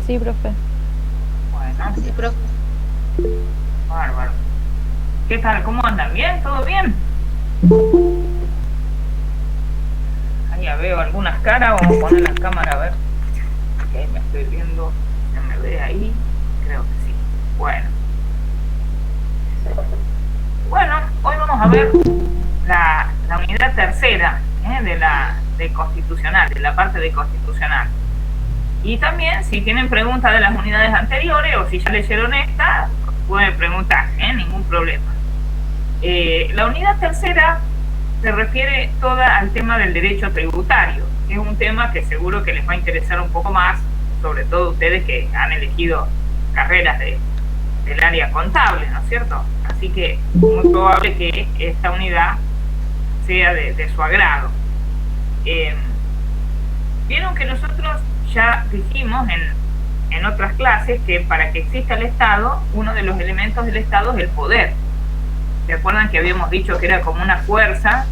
Sí, profe. Bueno, Sí, profe. bárbaro. ¿Qué tal? ¿Cómo andan? ¿Bien? ¿Todo bien? Ahí ya veo algunas caras, vamos a poner la cámara a ver. Que ahí me estoy viendo. ¿Se me ve ahí? Creo que sí. Bueno. Bueno, hoy vamos a ver la unidad tercera de constitucional, de la parte de constitucional. Y también, si tienen preguntas de las unidades anteriores o si ya leyeron esta, pueden preguntar, ningún problema. La unidad tercera se refiere toda al tema del derecho tributario, que es un tema que seguro que les va a interesar un poco más, sobre todo ustedes que han elegido carreras del área contable, ¿no es cierto? Así que muy probable que esta unidad sea de su agrado. Vieron que nosotros ya dijimos en otras clases que para que exista el Estado, uno de los elementos del Estado es el poder. ¿Se acuerdan que habíamos dicho que era como una fuerza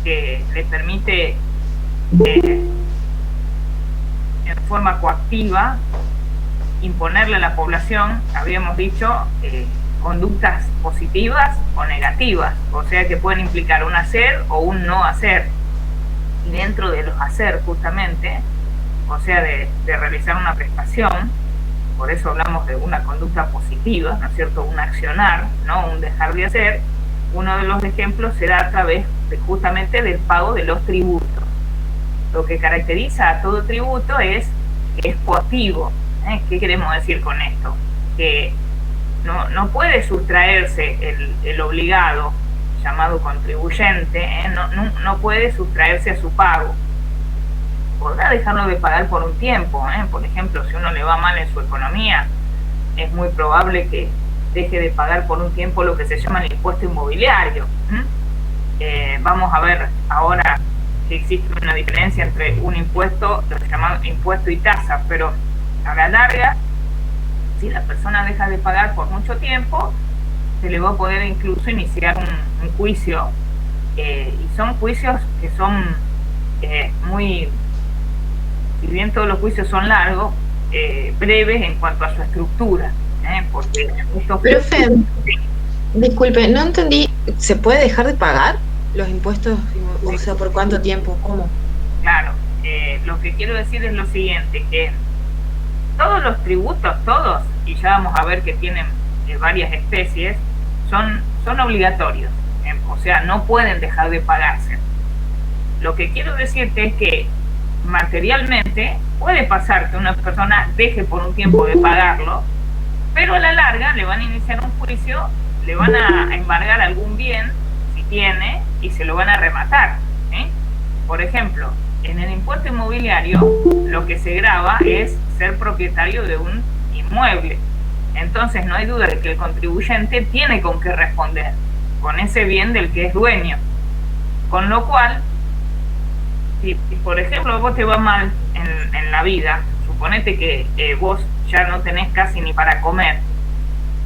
que le permite en forma coactiva imponerle a la población, habíamos dicho, conductas positivas o negativas, o sea que pueden implicar un hacer o un no hacer. Y dentro de los hacer justamente, o sea de realizar una prestación, por eso hablamos de una conducta positiva, ¿no es cierto?, un accionar, no un dejar de hacer. Uno de los ejemplos será a través justamente del pago de los tributos. Lo que caracteriza a todo tributo es que es coactivo. ¿Qué queremos decir con esto? Que no puede sustraerse el obligado, llamado contribuyente, no puede sustraerse a su pago. Podrá dejarlo de pagar por un tiempo, por ejemplo, si uno le va mal en su economía, es muy probable que deje de pagar por un tiempo lo que se llama el impuesto inmobiliario. Vamos a ver ahora que existe una diferencia entre un impuesto, lo que se llama impuesto y tasa, pero a la larga, si la persona deja de pagar por mucho tiempo, se le va a poder incluso iniciar un juicio, y son juicios que son muy, si bien todos los juicios son largos, breves en cuanto a su estructura, porque estos... Profe, disculpe, no entendí. ¿Se puede dejar de pagar los impuestos? O sea, ¿por cuánto tiempo? ¿Cómo? Claro, lo que quiero decir es lo siguiente, que todos los tributos, todos, y ya vamos a ver que tienen varias especies, son obligatorios, o sea, no pueden dejar de pagarse. Lo que quiero decirte es que materialmente puede pasar que una persona deje por un tiempo de pagarlo, pero a la larga le van a iniciar un juicio, le van a embargar algún bien, si tiene, y se lo van a rematar. Por ejemplo, en el impuesto inmobiliario lo que se grava es ser propietario de un inmueble. Entonces no hay duda de que el contribuyente tiene con qué responder, con ese bien del que es dueño. Con lo cual, si por ejemplo vos te va mal en la vida, suponete que vos ya no tenés casi ni para comer,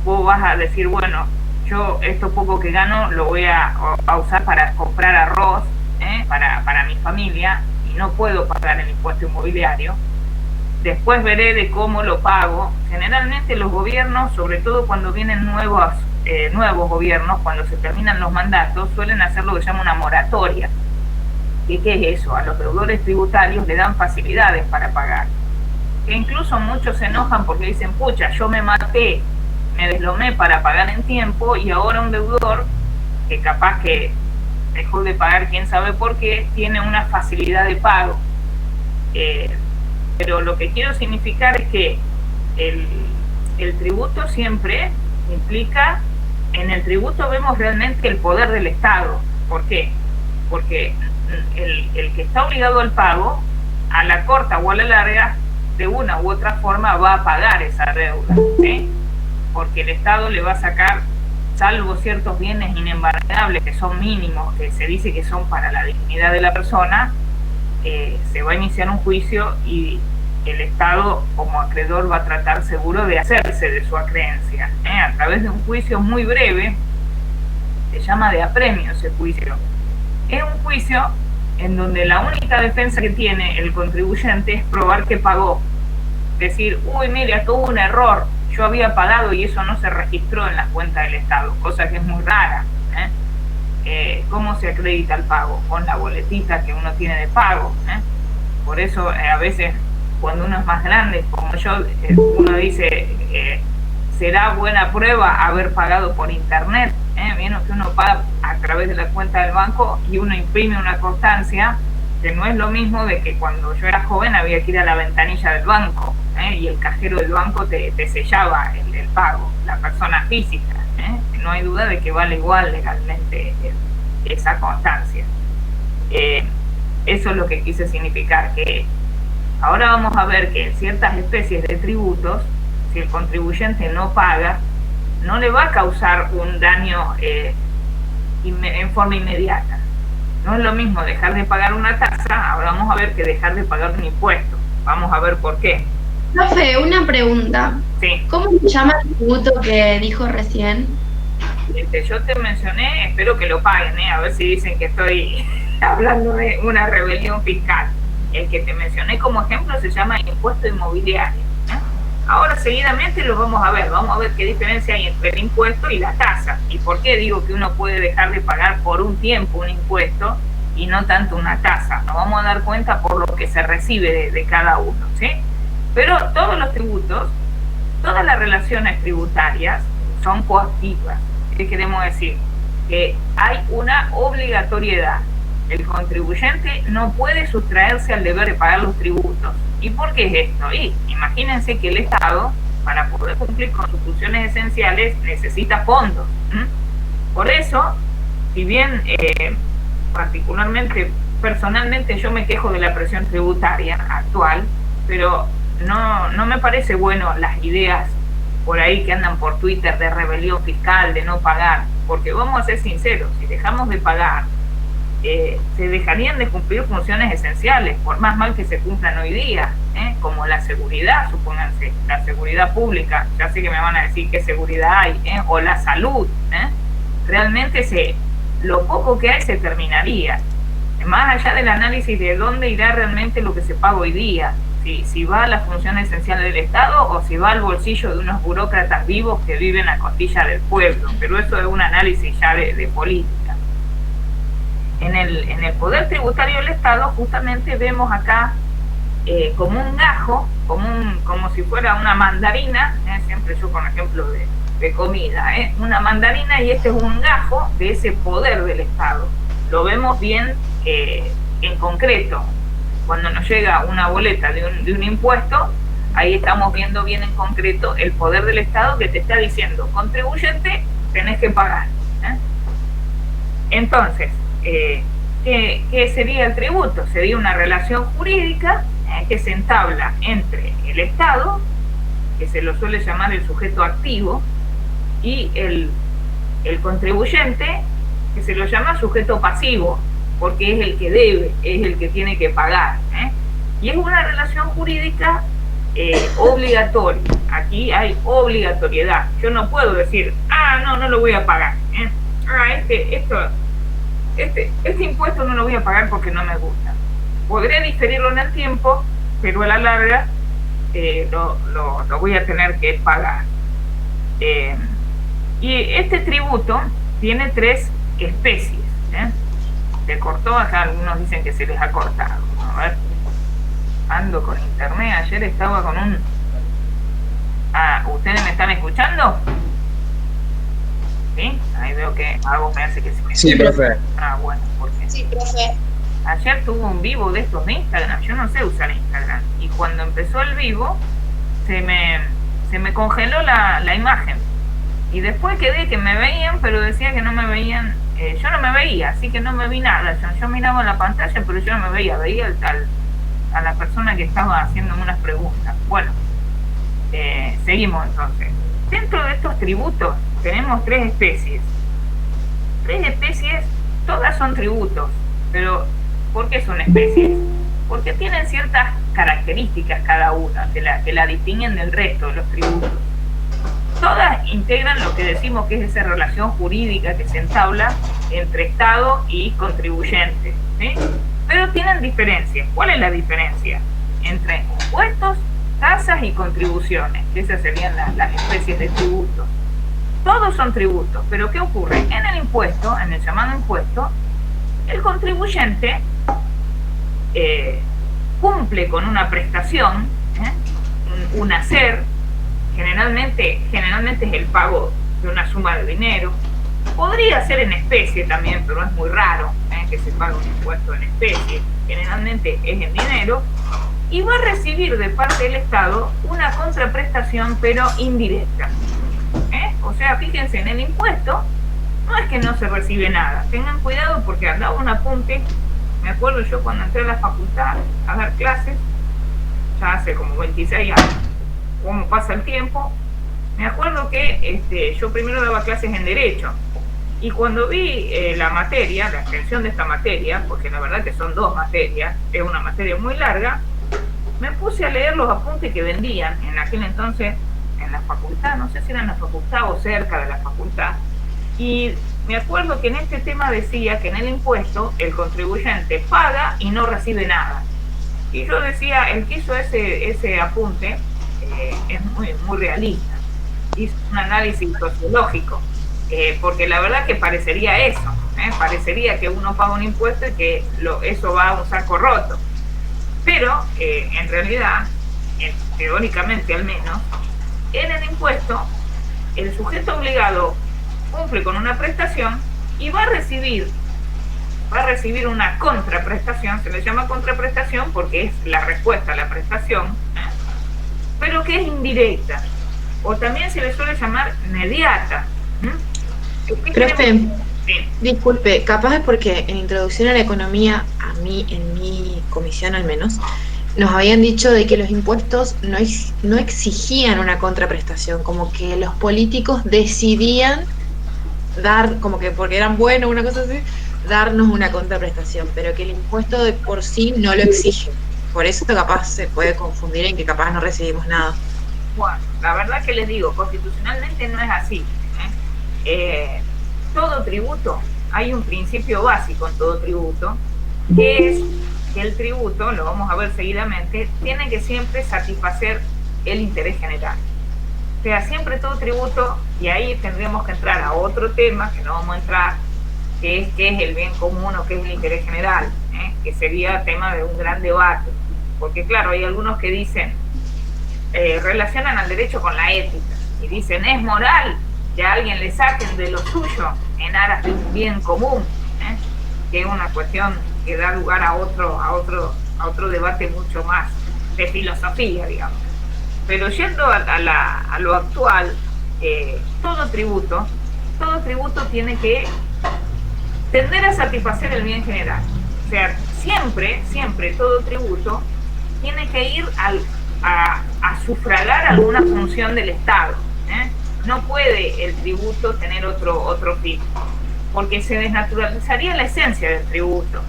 vos vas a decir, bueno, yo esto poco que gano lo voy a usar para comprar arroz para mi familia y no puedo pagar el impuesto inmobiliario. Después veré de cómo lo pago. Generalmente los gobiernos, sobre todo cuando vienen nuevos gobiernos, cuando se terminan los mandatos, suelen hacer lo que se llama una moratoria. ¿Qué es eso? A los deudores tributarios le dan facilidades para pagar. Que incluso muchos se enojan porque dicen, pucha, yo me maté, me deslomé para pagar en tiempo y ahora un deudor que capaz que dejó de pagar quién sabe por qué, tiene una facilidad de pago. Pero lo que quiero significar es que el tributo siempre implica, en el tributo vemos realmente el poder del Estado. ¿Por qué? Porque el que está obligado al pago, a la corta o a la larga, de una u otra forma va a pagar esa deuda, porque el Estado le va a sacar, salvo ciertos bienes inembargables que son mínimos, que se dice que son para la dignidad de la persona, se va a iniciar un juicio y el Estado como acreedor va a tratar seguro de hacerse de su acreencia, a través de un juicio muy breve, se llama de apremio ese juicio. Es un juicio en donde la única defensa que tiene el contribuyente es probar que pagó. decir, uy, mira, tuvo un error, yo había pagado y eso no se registró en las cuentas del Estado, cosa que es muy rara. ¿Cómo se acredita el pago? Con la boletita que uno tiene de pago. Por eso a veces cuando uno es más grande, como yo, uno dice, será buena prueba haber pagado por internet, menos que uno paga a través de la cuenta del banco y uno imprime una constancia, que no es lo mismo de que cuando yo era joven había que ir a la ventanilla del banco, y el cajero del banco te sellaba el pago, la persona física. No hay duda de que vale igual legalmente esa constancia. Eso es lo que quise significar, que ahora vamos a ver que en ciertas especies de tributos, si el contribuyente no paga, no le va a causar un daño en forma inmediata. No es lo mismo dejar de pagar una tasa, ahora vamos a ver, que dejar de pagar un impuesto. Vamos a ver por qué. Profe, una pregunta. Sí. ¿Cómo se llama el tributo que dijo recién? Yo te mencioné, espero que lo paguen, a ver si dicen que estoy hablando de una rebelión fiscal. El que te mencioné como ejemplo se llama impuesto inmobiliario. Ahora seguidamente lo vamos a ver qué diferencia hay entre el impuesto y la tasa, y por qué digo que uno puede dejar de pagar por un tiempo un impuesto y no tanto una tasa. Nos vamos a dar cuenta por lo que se recibe de cada uno, ¿sí? Pero todos los tributos, todas las relaciones tributarias son coactivas. ¿Qué queremos decir? Que hay una obligatoriedad. El contribuyente no puede sustraerse al deber de pagar los tributos. ¿Y por qué es esto? Y imagínense que el Estado, para poder cumplir con sus funciones esenciales, necesita fondos. Por eso, si bien particularmente, personalmente yo me quejo de la presión tributaria actual, pero no me parece bueno las ideas por ahí que andan por Twitter de rebelión fiscal, de no pagar, porque vamos a ser sinceros, si dejamos de pagar, se dejarían de cumplir funciones esenciales, por más mal que se cumplan hoy día, como la seguridad, supónganse, la seguridad pública, ya sé que me van a decir qué seguridad hay, o la salud, realmente lo poco que hay se terminaría, más allá del análisis de dónde irá realmente lo que se paga hoy día, si va a la función esencial del Estado o si va al bolsillo de unos burócratas vivos que viven a costilla del pueblo, pero eso es un análisis ya de política. En el poder tributario del Estado justamente vemos acá como un gajo, como si fuera una mandarina, siempre yo con ejemplo de comida, una mandarina, y este es un gajo de ese poder del Estado. Lo vemos bien en concreto. Cuando nos llega una boleta de un impuesto, ahí estamos viendo bien en concreto el poder del Estado que te está diciendo, contribuyente, tenés que pagar. Entonces, ¿qué sería el tributo? Sería una relación jurídica que se entabla entre el Estado, que se lo suele llamar el sujeto activo, y el contribuyente, que se lo llama sujeto pasivo, porque es el que debe, es el que tiene que pagar. Y es una relación jurídica obligatoria. Aquí hay obligatoriedad. Yo no puedo decir, no lo voy a pagar. Este impuesto no lo voy a pagar porque no me gusta. Podré diferirlo en el tiempo, pero a la larga lo voy a tener que pagar. Y este tributo tiene 3 especies. Se cortó, acá algunos dicen que se les ha cortado. A ver, ando con internet, ayer estaba con un... ¿ustedes me están escuchando? ¿Sí? Ahí veo que algo me hace que se me... Sí, profe. Bueno, porque... Sí, profe. Ayer tuvo un vivo de estos de Instagram, yo no sé usar Instagram, y cuando empezó el vivo se me congeló la imagen, y después quedé que me veían, pero decía que no me veían. Yo no me veía, así que no me vi nada. Yo miraba la pantalla, pero yo no me veía a la persona que estaba haciéndome unas preguntas. Bueno, seguimos entonces. Dentro de estos tributos tenemos 3 especies. 3 especies, todas son tributos, pero ¿por qué son especies? Porque tienen ciertas características cada una que la distinguen del resto de los tributos. Todas integran lo que decimos que es esa relación jurídica que se entabla entre Estado y contribuyente, ¿sí? Pero tienen diferencias. ¿Cuál es la diferencia? Entre impuestos, tasas tasas y contribuciones, que esas serían las especies de tributos. Todos son tributos, pero ¿qué ocurre? En el impuesto, en el llamado impuesto, el contribuyente cumple con una prestación, un hacer, generalmente es el pago de una suma de dinero. Podría ser en especie también, pero es muy raro que se pague un impuesto en especie. Generalmente es en dinero, y va a recibir de parte del Estado una contraprestación, pero indirecta. O sea, fíjense, en el impuesto no es que no se recibe nada. Tengan cuidado porque andaba un apunte. Me acuerdo yo cuando entré a la facultad a dar clases, ya hace como 26 años, cómo pasa el tiempo. Me acuerdo que yo primero daba clases en Derecho, y cuando vi la materia, la extensión de esta materia, porque la verdad que son 2 materias, es una materia muy larga, me puse a leer los apuntes que vendían en aquel entonces en la facultad, no sé si era en la facultad o cerca de la facultad, y me acuerdo que en este tema decía que en el impuesto el contribuyente paga y no recibe nada. Y yo decía, el que hizo ese apunte es muy realista, hizo un análisis sociológico, porque la verdad que parecería eso, parecería que uno paga un impuesto y que eso va a un saco roto. Pero en realidad, teóricamente al menos, en el impuesto el sujeto obligado cumple con una prestación y va a recibir una contraprestación. Se le llama contraprestación porque es la respuesta a la prestación, pero que es indirecta, o también se le suele llamar mediata. Profe, sí. Disculpe, capaz es porque en Introducción a la Economía, en mi comisión al menos, nos habían dicho de que los impuestos no exigían una contraprestación, como que los políticos decidían dar, como que porque eran buenos, una cosa así, darnos una contraprestación, pero que el impuesto de por sí no lo exige. Por eso capaz se puede confundir en que capaz no recibimos nada. Bueno, la verdad que les digo, constitucionalmente no es así. Todo tributo, hay un principio básico en todo tributo, que es que el tributo, lo vamos a ver seguidamente, tiene que siempre satisfacer el interés general. O sea, siempre todo tributo, y ahí tendríamos que entrar a otro tema, que no vamos a entrar, que es qué es el bien común o qué es el interés general, que sería tema de un gran debate. Porque claro, hay algunos que dicen, relacionan al derecho con la ética, y dicen, es moral que a alguien le saquen de lo suyo en aras de un bien común, que es una cuestión que da lugar a otro debate mucho más de filosofía, digamos. Pero yendo a lo actual, todo tributo tiene que tender a satisfacer el bien general. O sea, siempre todo tributo tiene que ir a sufragar alguna función del Estado. No puede el tributo tener otro fin, porque se desnaturalizaría la esencia del tributo.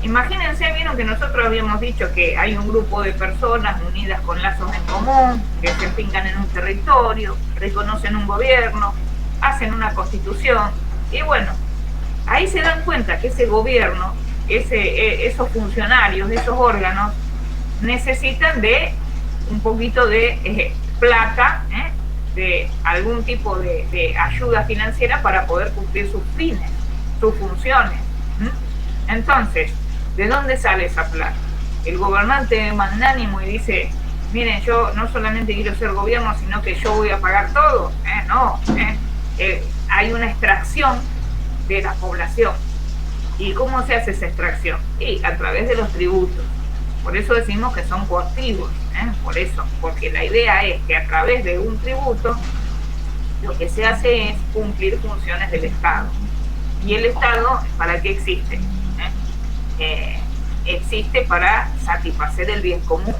Imagínense, vieron que nosotros habíamos dicho que hay un grupo de personas unidas con lazos en común, que se fincan en un territorio, reconocen un gobierno, hacen una constitución, y bueno, ahí se dan cuenta que ese gobierno, esos funcionarios, esos órganos, necesitan de un poquito de plata, de algún tipo de ayuda financiera para poder cumplir sus fines, sus funciones. Entonces, ¿de dónde sale esa plata? El gobernante es magnánimo y dice, miren, yo no solamente quiero ser gobierno, sino que yo voy a pagar todo. Hay una extracción de la población. ¿Y cómo se hace esa extracción? Y a través de los tributos. Por eso decimos que son coactivos. Por eso, porque la idea es que a través de un tributo lo que se hace es cumplir funciones del Estado. ¿Y el Estado para qué existe? Existe para satisfacer el bien común,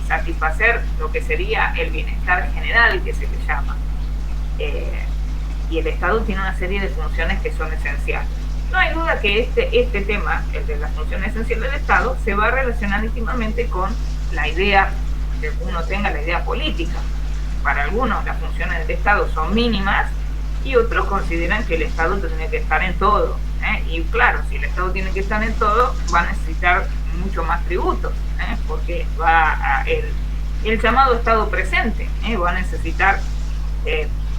satisfacer lo que sería el bienestar general, que se le llama. Y el Estado tiene una serie de funciones que son esenciales. No hay duda que este tema, el de las funciones esenciales del Estado, se va a relacionar íntimamente con la idea, que uno tenga la idea política. Para algunos las funciones del Estado son mínimas y otros consideran que el Estado tiene que estar en todo. Y claro, si el Estado tiene que estar en todo, va a necesitar mucho más tributos, porque el llamado Estado presente, va a necesitar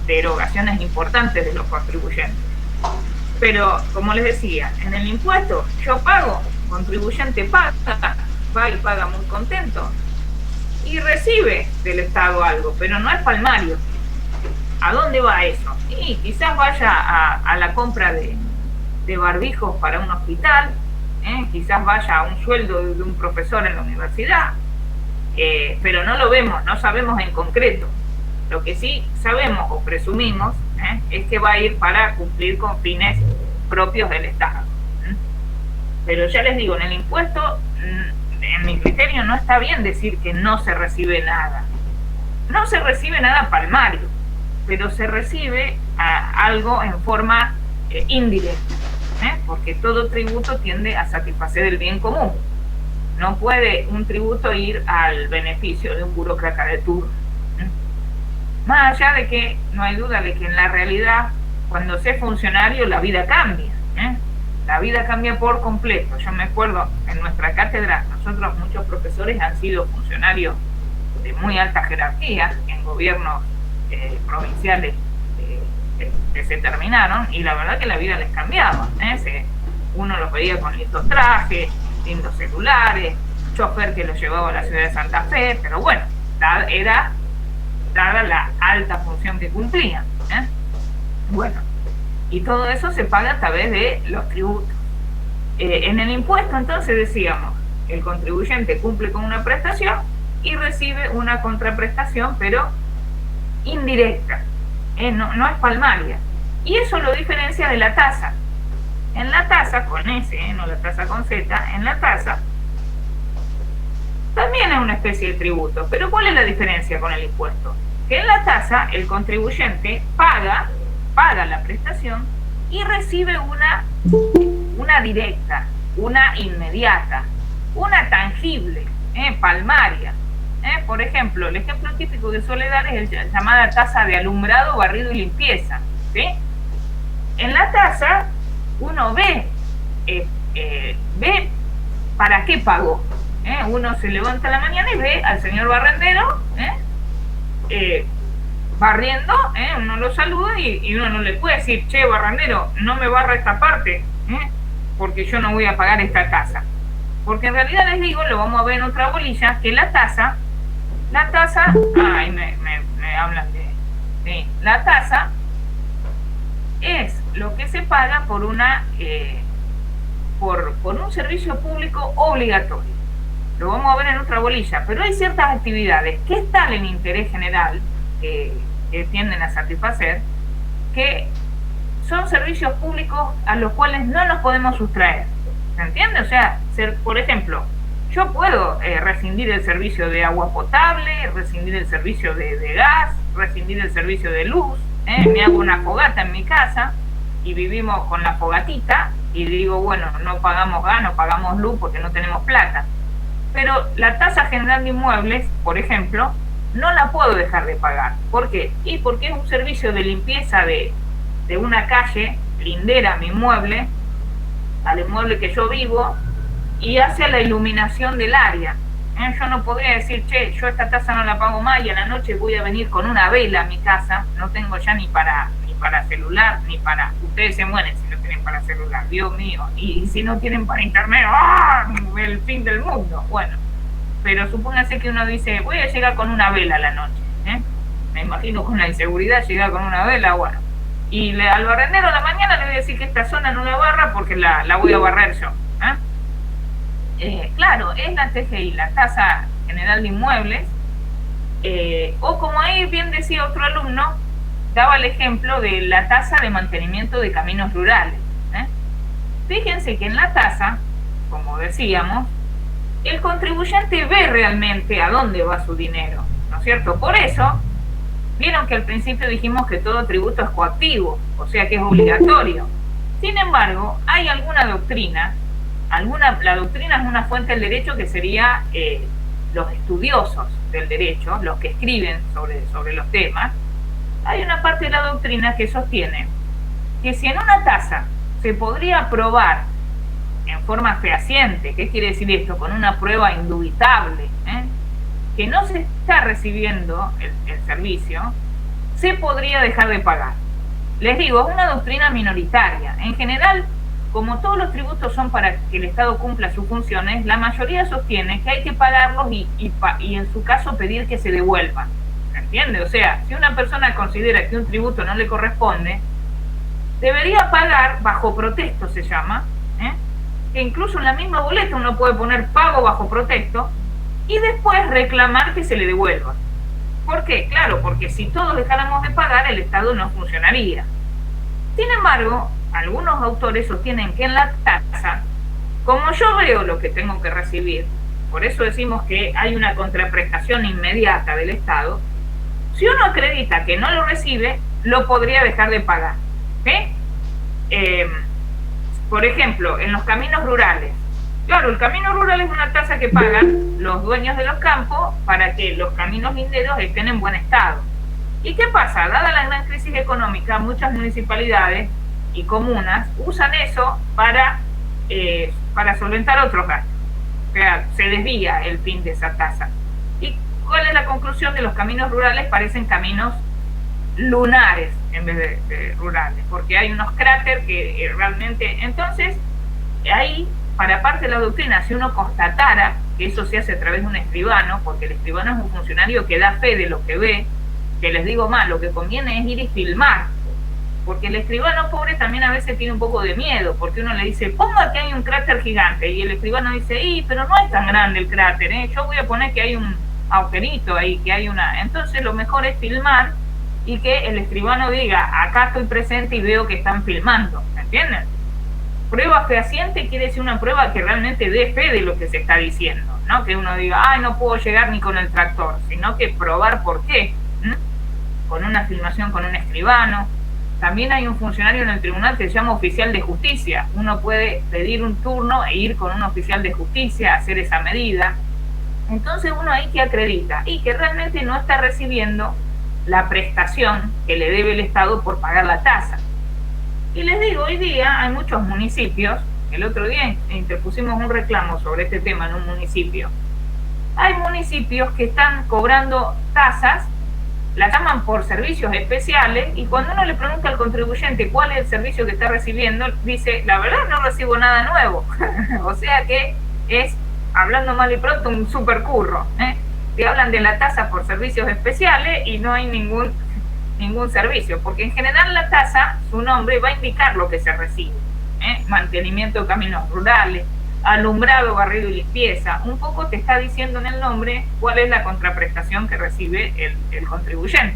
derogaciones importantes de los contribuyentes. Pero, como les decía, en el impuesto yo pago, contribuyente paga, va y paga muy contento, y recibe del Estado algo, pero no es palmario. ¿A dónde va eso? Y quizás vaya a la compra de barbijos para un hospital, quizás vaya a un sueldo de un profesor en la universidad, pero no lo vemos, no sabemos en concreto. Lo que sí sabemos o presumimos es que va a ir para cumplir con fines propios del Estado. Pero ya les digo, en el impuesto, en mi criterio, no está bien decir que no se recibe nada. No se recibe nada palmario, pero se recibe algo en forma indirecta, porque todo tributo tiende a satisfacer el bien común. No puede un tributo ir al beneficio de un burócrata de turno. Más allá de que no hay duda de que en la realidad, cuando se es funcionario, la vida cambia. La vida cambia por completo. Yo me acuerdo, en nuestra cátedra, nosotros muchos profesores han sido funcionarios de muy alta jerarquía en gobiernos provinciales que se terminaron, y la verdad que la vida les cambiaba. Uno los veía con lindos trajes, lindos celulares, chofer que los llevaba a la ciudad de Santa Fe, pero bueno, era dada la alta función que cumplían. Bueno, y todo eso se paga a través de los tributos. En el impuesto, entonces, decíamos, el contribuyente cumple con una prestación y recibe una contraprestación, pero indirecta, no es palmaria. Y eso lo diferencia de la tasa. En la tasa, con S, no la tasa con Z, en la tasa también es una especie de tributo. Pero ¿cuál es la diferencia con el impuesto? Que en la tasa el contribuyente paga la prestación y recibe una directa, una inmediata, una tangible, palmaria. Por ejemplo, el ejemplo típico que suele dar es la llamada tasa de alumbrado, barrido y limpieza. ¿Sí? En la tasa uno ve para qué pagó. Uno se levanta a la mañana y ve al señor barrendero barriendo, uno lo saluda y uno no le puede decir, che, barrendero, no me barra esta parte, porque yo no voy a pagar esta tasa. Porque en realidad, les digo, lo vamos a ver en otra bolilla, que la tasa, ay, me hablan de la tasa es lo que se paga por por un servicio público obligatorio. Lo vamos a ver en otra bolilla, pero hay ciertas actividades que están en interés general, que tienden a satisfacer, que son servicios públicos a los cuales no nos podemos sustraer. ¿Se entiende? O sea, por ejemplo, yo puedo rescindir el servicio de agua potable, rescindir el servicio de gas, rescindir el servicio de luz, me hago una fogata en mi casa y vivimos con la fogatita y digo, bueno, no pagamos gas, no pagamos luz porque no tenemos plata. Pero la tasa general de inmuebles, por ejemplo, no la puedo dejar de pagar. ¿Por qué? Y porque es un servicio de limpieza de una calle lindera a mi inmueble, al inmueble que yo vivo, y hace la iluminación del área. Yo no podría decir, che, yo esta tasa no la pago más y a la noche voy a venir con una vela a mi casa, no tengo ya ni para celular, ni para... Ustedes se mueren si no tienen para celular, Dios mío, y si no tienen para internet, ¡ah!, el fin del mundo. Bueno, pero supóngase que uno dice, voy a llegar con una vela a la noche, me imagino con la inseguridad llegar con una vela, bueno, y al barrendero a la mañana le voy a decir que esta zona no la barra porque la voy a barrer yo. Claro, es la TGI, la tasa general de inmuebles, o como ahí bien decía otro alumno, daba el ejemplo de la tasa de mantenimiento de caminos rurales. Fíjense que en la tasa, como decíamos, el contribuyente ve realmente a dónde va su dinero, ¿no es cierto? Por eso, vieron que al principio dijimos que todo tributo es coactivo, o sea que es obligatorio. Sin embargo, hay alguna doctrina, la doctrina es una fuente del derecho que sería los estudiosos del derecho, los que escriben sobre los temas. Hay una parte de la doctrina que sostiene que si en una tasa se podría probar en forma fehaciente, ¿qué quiere decir esto? Con una prueba indubitable, que no se está recibiendo el servicio, se podría dejar de pagar. Les digo, es una doctrina minoritaria. En general, como todos los tributos son para que el Estado cumpla sus funciones, la mayoría sostiene que hay que pagarlos y en su caso pedir que se devuelvan. ¿Entiende? O sea, si una persona considera que un tributo no le corresponde, debería pagar bajo protesto, se llama, que incluso en la misma boleta uno puede poner pago bajo protesto y después reclamar que se le devuelva. ¿Por qué? Claro, porque si todos dejáramos de pagar, el Estado no funcionaría. Sin embargo, algunos autores sostienen que en la tasa, como yo veo lo que tengo que recibir, por eso decimos que hay una contraprestación inmediata del Estado, si uno acredita que no lo recibe, lo podría dejar de pagar. Por ejemplo, en los caminos rurales. Claro, el camino rural es una tasa que pagan los dueños de los campos para que los caminos linderos estén en buen estado. ¿Y qué pasa? Dada la gran crisis económica, muchas municipalidades y comunas usan eso para solventar otros gastos. O sea, se desvía el fin de esa tasa. ¿Y cuál es la conclusión? De los caminos rurales parecen caminos lunares en vez de rurales, porque hay unos cráteres que realmente... Entonces, ahí, para parte de la doctrina, si uno constatara que eso se hace a través de un escribano, porque el escribano es un funcionario que da fe de lo que ve, que les digo más, lo que conviene es ir y filmar, porque el escribano pobre también a veces tiene un poco de miedo, porque uno le dice, ponga que hay un cráter gigante, y el escribano dice, pero no es tan grande el cráter, yo voy a poner que hay un agujerito ahí, que hay una... Entonces lo mejor es filmar y que el escribano diga, acá estoy presente y veo que están filmando, ¿me entienden? Prueba fehaciente quiere decir una prueba que realmente dé fe de lo que se está diciendo, no que uno diga, no puedo llegar ni con el tractor, sino que probar por qué, con una filmación con un escribano. También hay un funcionario en el tribunal que se llama oficial de justicia. Uno puede pedir un turno e ir con un oficial de justicia a hacer esa medida. Entonces uno ahí que acredita y que realmente no está recibiendo la prestación que le debe el Estado por pagar la tasa. Y les digo, hoy día hay muchos municipios, el otro día interpusimos un reclamo sobre este tema en un municipio. Hay municipios que están cobrando tasas, las llaman por servicios especiales, y cuando uno le pregunta al contribuyente cuál es el servicio que está recibiendo, dice, la verdad no recibo nada nuevo. O sea que es, hablando mal y pronto, un supercurro. Te hablan de la tasa por servicios especiales y no hay ningún servicio, porque en general la tasa, su nombre va a indicar lo que se recibe. Mantenimiento de caminos rurales, alumbrado, barrido y limpieza, un poco te está diciendo en el nombre cuál es la contraprestación que recibe el contribuyente.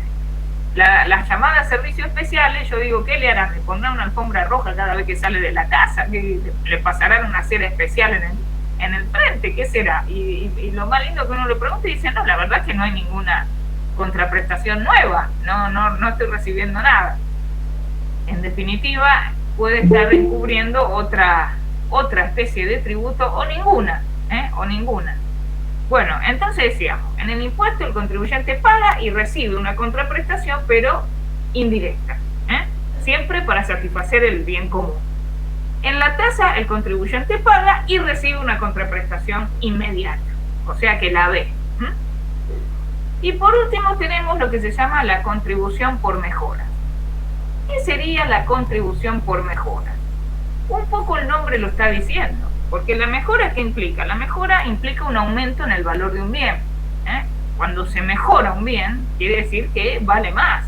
Las llamadas servicios especiales, yo digo, ¿qué le harán? ¿Le pondrán una alfombra roja cada vez que sale de la casa? ¿Le pasarán una cera especial en el frente? ¿Qué será? Y lo más lindo que uno le pregunta y dice, no, la verdad es que no hay ninguna contraprestación nueva, no estoy recibiendo nada. En definitiva, puede estar encubriendo otra especie de tributo o ninguna. Bueno, entonces decíamos, en el impuesto el contribuyente paga y recibe una contraprestación, pero indirecta, siempre para satisfacer el bien común. En la tasa el contribuyente paga y recibe una contraprestación inmediata, o sea que la ve. Y por último tenemos lo que se llama la contribución por mejoras. ¿Qué sería la contribución por mejoras? Un poco el nombre lo está diciendo, porque la mejora, ¿qué implica? La mejora implica un aumento en el valor de un bien. Cuando se mejora un bien, quiere decir que vale más.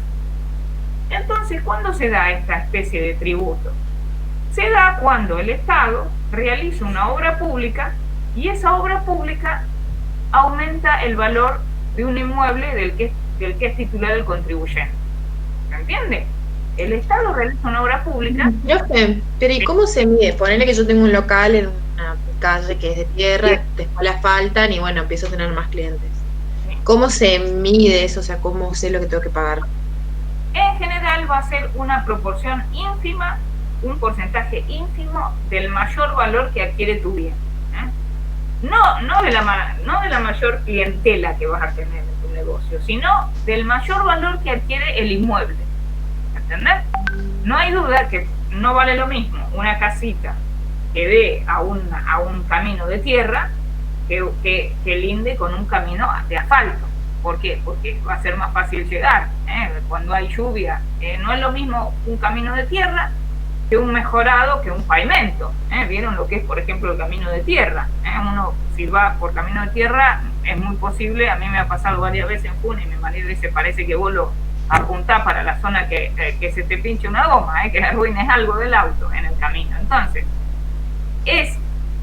Entonces, ¿cuándo se da esta especie de tributo? Se da cuando el Estado realiza una obra pública y esa obra pública aumenta el valor de un inmueble del que es titular el contribuyente. ¿Se entiende? El Estado realiza una obra pública. Yo sé, pero ¿y cómo se mide? Ponele que yo tengo un local en una calle que es de tierra, después la faltan y bueno, empiezo a tener más clientes. ¿Cómo se mide eso? O sea, ¿cómo sé lo que tengo que pagar? En general va a ser una proporción ínfima, un porcentaje ínfimo del mayor valor que adquiere tu bien. No de la mayor clientela que vas a tener en tu negocio, sino del mayor valor que adquiere el inmueble. ¿Entendés? No hay duda que no vale lo mismo una casita que dé a un camino de tierra que linde con un camino de asfalto. ¿Por qué? Porque va a ser más fácil llegar. Cuando hay lluvia, no es lo mismo un camino de tierra que un mejorado, que un pavimento. ¿Vieron lo que es, por ejemplo, el camino de tierra? Uno, si va por camino de tierra, es muy posible, a mí me ha pasado varias veces en Junín, y mi marido dice, parece que vos lo apuntás para la zona que se te pinche una goma, que arruines algo del auto en el camino. Entonces, es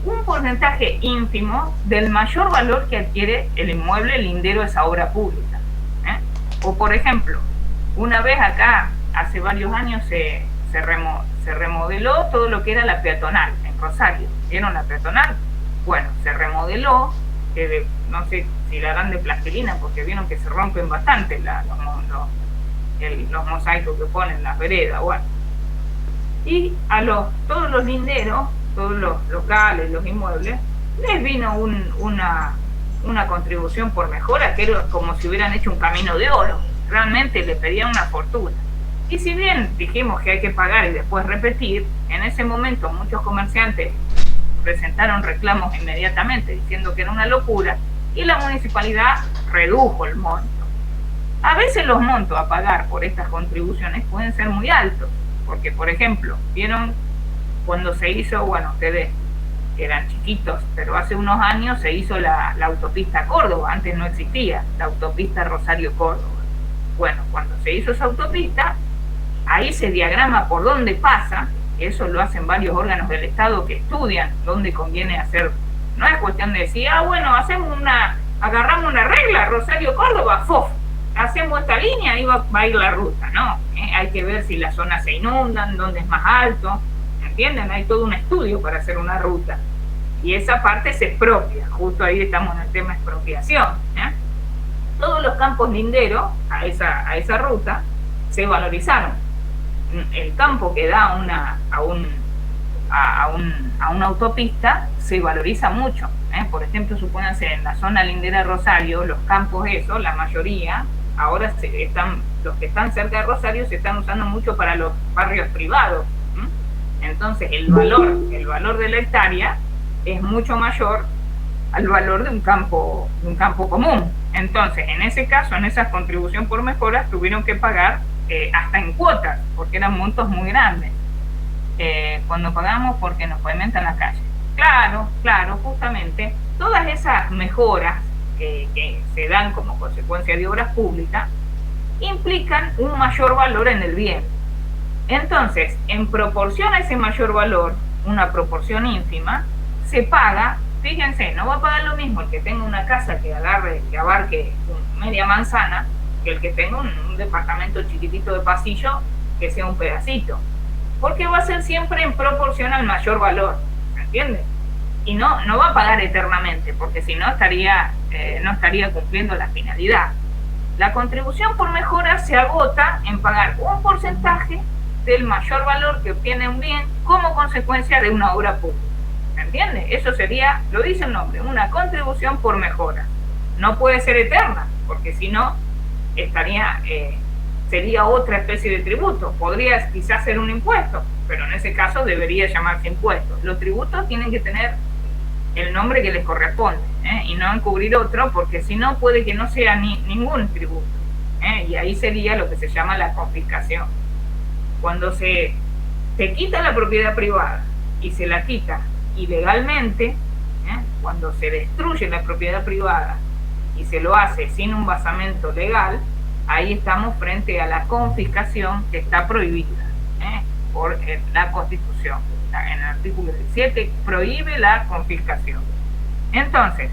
un porcentaje ínfimo del mayor valor que adquiere el inmueble lindero a esa obra pública. O, por ejemplo, una vez acá, hace varios años, se remodeló todo lo que era la peatonal en Rosario. ¿Vieron la peatonal? Bueno, se remodeló, no sé si la harán de plastilina, porque vieron que se rompen bastante los mosaicos que ponen las veredas. Bueno, y a todos los linderos, todos los locales, los inmuebles, les vino una contribución por mejora, que era como si hubieran hecho un camino de oro. Realmente les pedían una fortuna. Y si bien dijimos que hay que pagar y después repetir, en ese momento muchos comerciantes presentaron reclamos inmediatamente diciendo que era una locura, y la municipalidad redujo el monto. A veces los montos a pagar por estas contribuciones pueden ser muy altos, porque, por ejemplo, vieron cuando se hizo, bueno, ustedes eran chiquitos, pero hace unos años se hizo la autopista Córdoba. Antes no existía la autopista Rosario-Córdoba. Bueno, cuando se hizo esa autopista, ahí se diagrama por dónde pasa. Eso lo hacen varios órganos del Estado que estudian dónde conviene hacer. No es cuestión de decir, bueno, agarramos una regla, Rosario-Córdoba, ¡fof! Hacemos esta línea y va a ir la ruta. No, hay que ver si las zonas se inundan, dónde es más alto, ¿entienden? Hay todo un estudio para hacer una ruta. Y esa parte se expropia, justo ahí estamos en el tema expropiación. Todos los campos linderos a esa ruta se valorizaron. El campo que da a una autopista se valoriza mucho. Por ejemplo, supónganse en la zona lindera de Rosario, los campos esos, la mayoría, ahora los que están cerca de Rosario se están usando mucho para los barrios privados. Entonces el valor de la hectárea es mucho mayor al valor de un campo común. Entonces, en ese caso, en esa contribución por mejoras, tuvieron que pagar hasta en cuotas, porque eran montos muy grandes. Cuando pagamos porque nos pavimentan la calle. Claro, justamente, todas esas mejoras que se dan como consecuencia de obras públicas implican un mayor valor en el bien. Entonces, en proporción a ese mayor valor, una proporción ínfima, se paga. Fíjense, no va a pagar lo mismo el que tenga una casa que abarque media manzana que el que tenga un departamento chiquitito de pasillo que sea un pedacito, porque va a ser siempre en proporción al mayor valor, ¿me entiendes? Y no va a pagar eternamente, porque si no estaría cumpliendo la finalidad. La contribución por mejora se agota en pagar un porcentaje del mayor valor que obtiene un bien como consecuencia de una obra pública. ¿Me entiendes? Eso sería, lo dice el nombre, una contribución por mejora. No puede ser eterna, porque si no, sería otra especie de tributo. Podría quizás ser un impuesto, pero en ese caso debería llamarse impuesto. Los tributos tienen que tener el nombre que les corresponde, y no encubrir otro, porque si no puede que no sea ningún tributo, y ahí sería lo que se llama la confiscación. Cuando se quita la propiedad privada y se la quita ilegalmente, cuando se destruye la propiedad privada y se lo hace sin un basamento legal, ahí estamos frente a la confiscación, que está prohibida por la Constitución. En el artículo 17 prohíbe la confiscación. Entonces,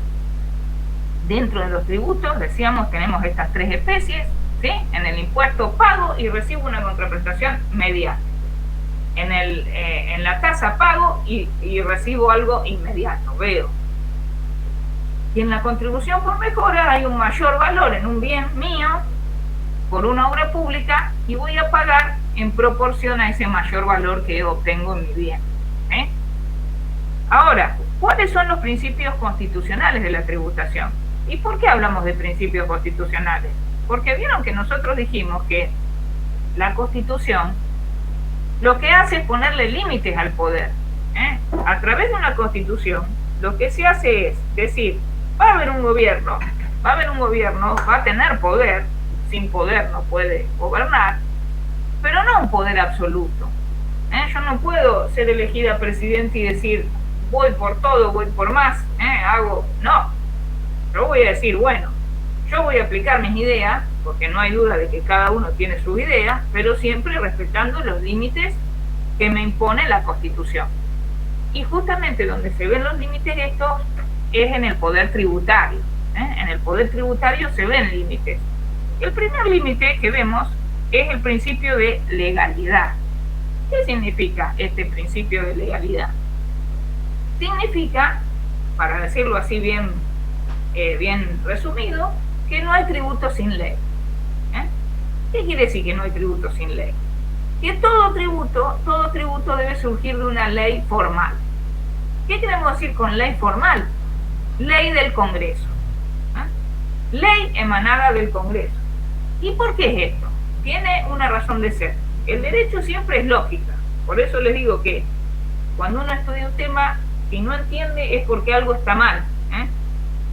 dentro de los tributos, decíamos, tenemos estas tres especies, ¿sí? En el impuesto pago y recibo una contraprestación mediante. En la tasa pago y recibo algo inmediato, veo. Y en la contribución por mejora hay un mayor valor en un bien mío por una obra pública, y voy a pagar en proporción a ese mayor valor que obtengo en mi bien. Ahora, ¿cuáles son los principios constitucionales de la tributación? ¿Y por qué hablamos de principios constitucionales? Porque vieron que nosotros dijimos que la Constitución lo que hace es ponerle límites al poder. A través de una Constitución, lo que se hace es decir, va a haber un gobierno, va a tener poder, sin poder no puede gobernar, pero no un poder absoluto. Yo no puedo ser elegida presidente y decir, voy por todo, voy por más, no. Yo voy a decir, bueno, yo voy a aplicar mis ideas, porque no hay duda de que cada uno tiene sus ideas, pero siempre respetando los límites que me impone la Constitución. Y justamente donde se ven los límites estos es en el poder tributario. En el poder tributario se ven límites. El primer límite que vemos es el principio de legalidad. ¿Qué significa este principio de legalidad? Significa, para decirlo así bien resumido, que no hay tributo sin ley. ¿Qué quiere decir que no hay tributo sin ley? Que todo tributo debe surgir de una ley formal. ¿Qué queremos decir con ley formal? Ley del Congreso. Ley emanada del Congreso. ¿Y por qué es esto? Tiene una razón de ser. El derecho siempre es lógica. Por eso les digo que cuando uno estudia un tema, si no entiende es porque algo está mal.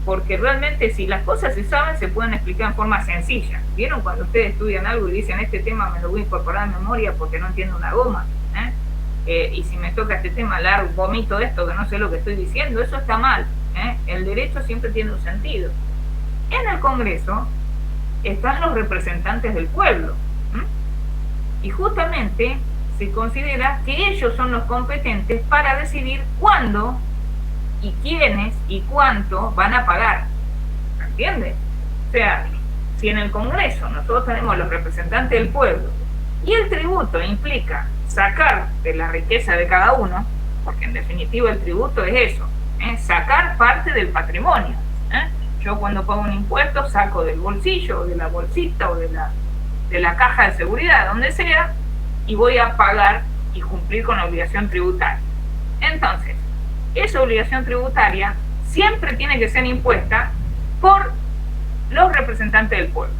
Porque realmente si las cosas se saben, se pueden explicar en forma sencilla. ¿Vieron cuando ustedes estudian algo y dicen, este tema me lo voy a incorporar en memoria porque no entiendo una goma? Y si me toca este tema largo, vomito esto que no sé lo que estoy diciendo, eso está mal. El derecho siempre tiene un sentido. En el Congreso están los representantes del pueblo. Y justamente se considera que ellos son los competentes para decidir cuándo y quiénes y cuánto van a pagar. ¿Entiendes? O sea, si en el Congreso nosotros tenemos los representantes del pueblo y el tributo implica sacar de la riqueza de cada uno, porque en definitiva el tributo es eso, sacar parte del patrimonio. Yo cuando pago un impuesto saco del bolsillo, o de la bolsita, o de la caja de seguridad, donde sea, y voy a pagar y cumplir con la obligación tributaria. Entonces, esa obligación tributaria siempre tiene que ser impuesta por los representantes del pueblo.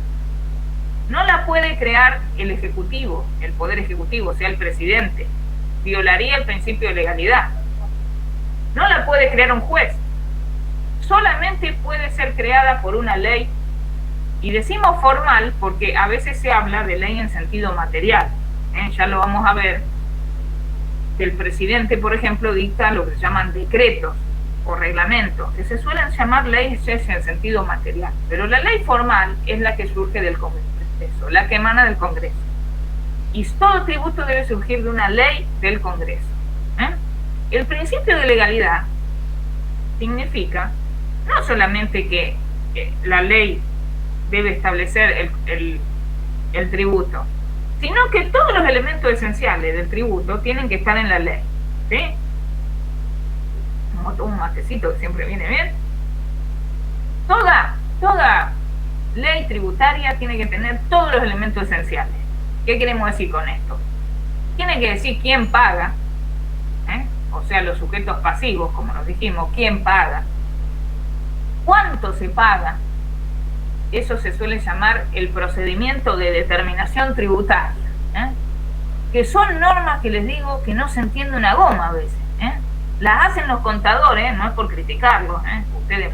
No la puede crear el Ejecutivo, el Poder Ejecutivo, o sea, el presidente. Violaría el principio de legalidad. No la puede crear un juez. Solamente puede ser creada por una ley. Y decimos formal porque a veces se habla de ley en sentido material. Ya lo vamos a ver. El presidente, por ejemplo, dicta lo que se llaman decretos o reglamentos, que se suelen llamar leyes en sentido material. Pero la ley formal es la que surge del Congreso, la que emana del Congreso. Y todo tributo debe surgir de una ley del Congreso. El principio de legalidad significa no solamente que la ley debe establecer el tributo, sino que todos los elementos esenciales del tributo tienen que estar en la ley. ¿Sí? Como un matecito que siempre viene bien. Toda ley tributaria tiene que tener todos los elementos esenciales. ¿Qué queremos decir con esto? Tiene que decir quién paga, o sea, los sujetos pasivos, como nos dijimos, quién paga, cuánto se paga. Eso se suele llamar el procedimiento de determinación tributaria, que son normas que les digo que no se entiende una goma a veces. Las hacen los contadores, no es por criticarlos,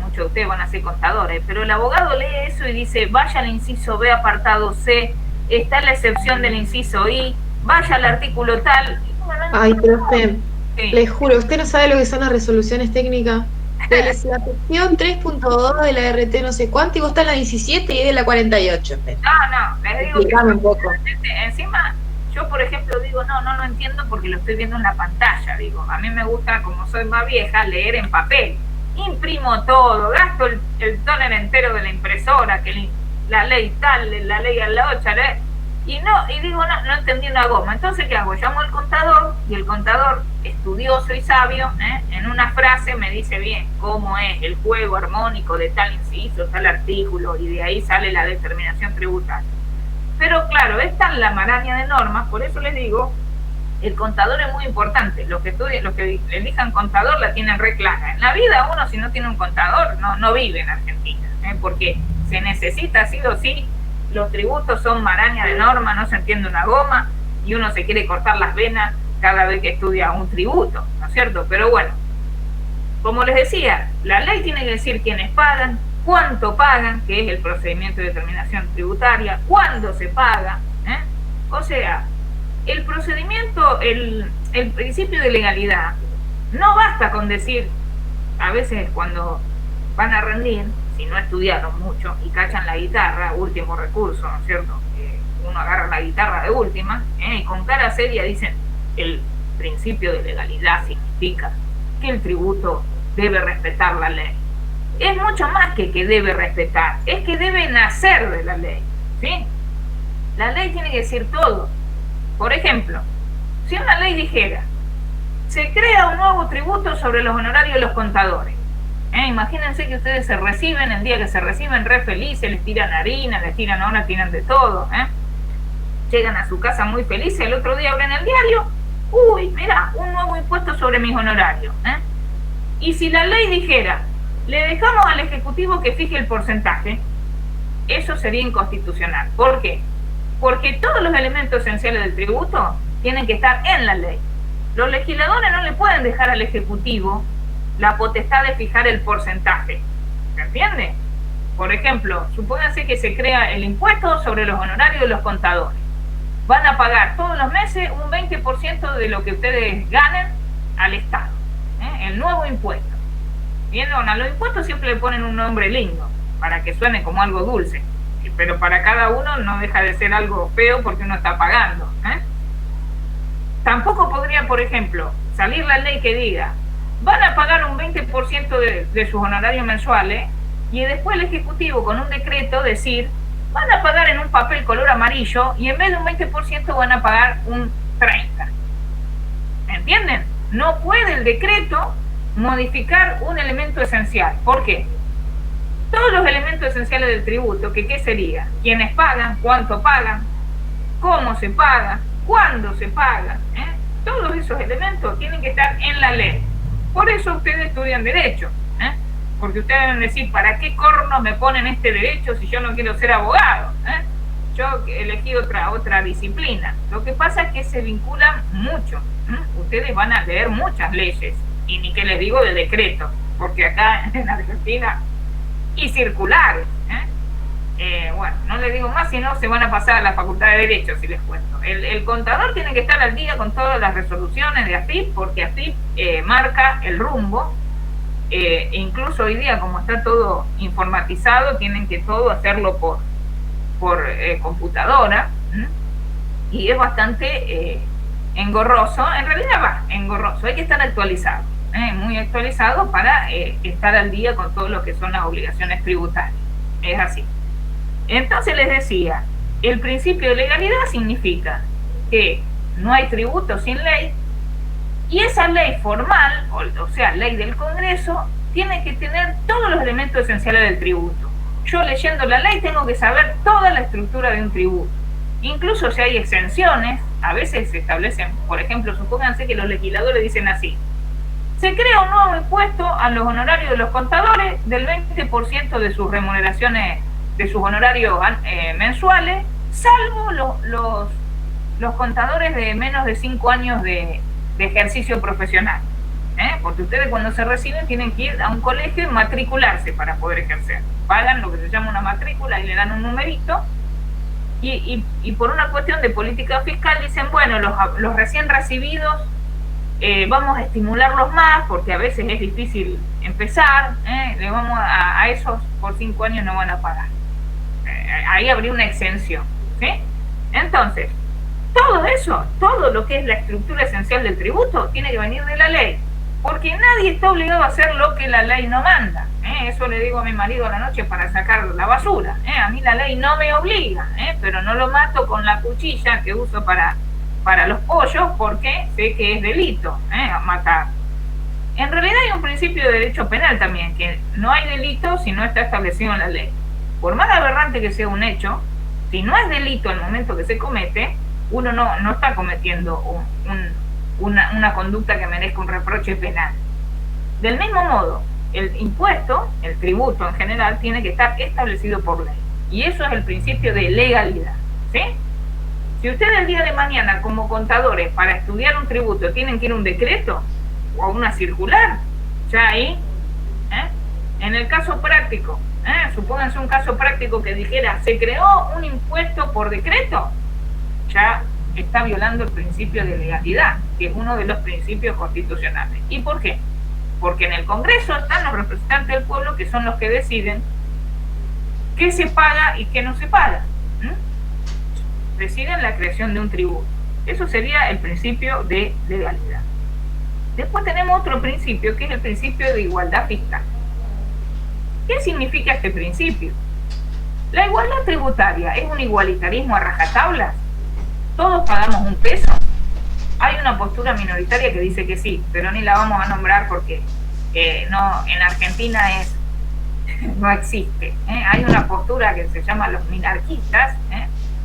muchos de ustedes van a ser contadores, pero el abogado lee eso y dice, vaya al inciso B apartado C, está la excepción del inciso I, vaya al artículo tal. Ay, profe, sí. Les juro, ¿usted no sabe lo que son las resoluciones técnicas? De la sección 3.2 de la RT no sé cuánto, y vos estás en la 17 y es de la 48. No, les digo explícame un poco. Encima, yo por ejemplo digo, no lo entiendo porque lo estoy viendo en la pantalla, digo, a mí me gusta, como soy más vieja, leer en papel. Imprimo todo, gasto el tóner entero de la impresora, que la ley tal, la ley a la 8, y digo, no entendí una goma. Entonces, ¿qué hago? Llamo al contador, y el contador, estudioso y sabio, en una frase me dice bien cómo es el juego armónico de tal inciso, tal artículo, y de ahí sale la determinación tributaria. Pero claro, es tan la maraña de normas, por eso les digo, el contador es muy importante. Los que estudien, los que elijan contador la tienen re clara. En la vida uno, si no tiene un contador, no vive en Argentina, porque se necesita sí o sí. Los tributos son maraña de normas, no se entiende una goma, y uno se quiere cortar las venas cada vez que estudia un tributo, ¿no es cierto? Pero bueno, como les decía, la ley tiene que decir quiénes pagan, cuánto pagan, que es el procedimiento de determinación tributaria, cuándo se paga, ¿eh? O sea, el procedimiento, el principio de legalidad, no basta con decir, a veces cuando van a rendir, si no estudiaron mucho y cachan la guitarra, último recurso, ¿no es cierto? Uno agarra la guitarra de última, y con cara seria dicen, el principio de legalidad significa que el tributo debe respetar la ley. Es mucho más que debe respetar, es que debe nacer de la ley, ¿sí? La ley tiene que decir todo. Por ejemplo, si una ley dijera, se crea un nuevo tributo sobre los honorarios de los contadores. Imagínense que ustedes se reciben, el día que se reciben re felices, les tiran harina, les tiran ahora, tiran de todo. Llegan a su casa muy felices, el otro día abren el diario, uy, mira, un nuevo impuesto sobre mis honorarios. Y si la ley dijera, le dejamos al Ejecutivo que fije el porcentaje, eso sería inconstitucional. ¿Por qué? Porque todos los elementos esenciales del tributo tienen que estar en la ley. Los legisladores no le pueden dejar al Ejecutivo la potestad de fijar el porcentaje. ¿Se entiende? Por ejemplo, supónganse que se crea el impuesto sobre los honorarios de los contadores. Van a pagar todos los meses un 20% de lo que ustedes ganen al Estado. El nuevo impuesto. Bien, a los impuestos siempre le ponen un nombre lindo, para que suene como algo dulce. Pero para cada uno no deja de ser algo feo porque uno está pagando. Tampoco podría, por ejemplo, salir la ley que diga, van a pagar un 20% de sus honorarios mensuales, y después el Ejecutivo con un decreto decir, van a pagar en un papel color amarillo y en vez de un 20% van a pagar un 30%. ¿Entienden? No puede el decreto modificar un elemento esencial. ¿Por qué? Todos los elementos esenciales del tributo, que ¿qué sería? ¿Quiénes pagan? ¿Cuánto pagan? ¿Cómo se paga? ¿Cuándo se paga? Todos esos elementos tienen que estar en la ley. Por eso ustedes estudian Derecho. Porque ustedes van a decir, ¿para qué corno me ponen este derecho si yo no quiero ser abogado? Yo elegí otra disciplina. Lo que pasa es que se vinculan mucho. Ustedes van a leer muchas leyes, y ni que les digo de decretos, porque acá en Argentina, y circulares. Bueno, no les digo más, si no se van a pasar a la Facultad de Derecho, si les cuento. El contador tiene que estar al día con todas las resoluciones de AFIP, porque AFIP marca el rumbo. Incluso hoy día, como está todo informatizado, tienen que todo hacerlo por computadora, y es bastante engorroso. En realidad engorroso, hay que estar actualizado, muy actualizado para estar al día con todo lo que son las obligaciones tributarias. Es así. Entonces les decía, el principio de legalidad significa que no hay tributo sin ley, y esa ley formal, o sea, ley del Congreso, tiene que tener todos los elementos esenciales del tributo. Yo leyendo la ley tengo que saber toda la estructura de un tributo. Incluso si hay exenciones, a veces se establecen, por ejemplo, supónganse que los legisladores dicen así, se crea un nuevo impuesto a los honorarios de los contadores del 20% de sus remuneraciones, de sus honorarios mensuales, salvo los contadores de menos de 5 años de ejercicio profesional. Porque ustedes cuando se reciben tienen que ir a un colegio y matricularse para poder ejercer. Pagan lo que se llama una matrícula y le dan un numerito, y por una cuestión de política fiscal dicen, bueno, los recién recibidos vamos a estimularlos más, porque a veces es difícil empezar, le vamos a esos por 5 años no van a pagar. Ahí habría una exención, ¿sí? Entonces, todo eso, todo lo que es la estructura esencial del tributo, tiene que venir de la ley, porque nadie está obligado a hacer lo que la ley no manda. Eso le digo a mi marido a la noche para sacar la basura. A mí la ley no me obliga, pero no lo mato con la cuchilla que uso para los pollos, porque sé que es delito matar. En realidad hay un principio de derecho penal también, que no hay delito si no está establecido en la ley. Por más aberrante que sea un hecho, si no es delito en el momento que se comete, uno no está cometiendo una conducta que merezca un reproche penal. Del mismo modo, el impuesto, el tributo en general, tiene que estar establecido por ley. Y eso es el principio de legalidad, ¿sí? Si ustedes el día de mañana, como contadores, para estudiar un tributo, tienen que ir a un decreto o a una circular, Ya ahí, en el caso práctico, supónganse un caso práctico que dijera, se creó un impuesto por decreto, ya está violando el principio de legalidad, que es uno de los principios constitucionales. ¿Y por qué? Porque en el Congreso están los representantes del pueblo, que son los que deciden qué se paga y qué no se paga. Deciden la creación de un tributo. Eso sería el principio de legalidad. Después tenemos otro principio, que es el principio de igualdad fiscal. ¿Qué significa este principio? La igualdad tributaria es un igualitarismo a rajatablas. ¿Todos pagamos un peso? Hay una postura minoritaria que dice que sí, pero ni la vamos a nombrar porque no, en Argentina no existe. Hay una postura que se llama los minarquistas,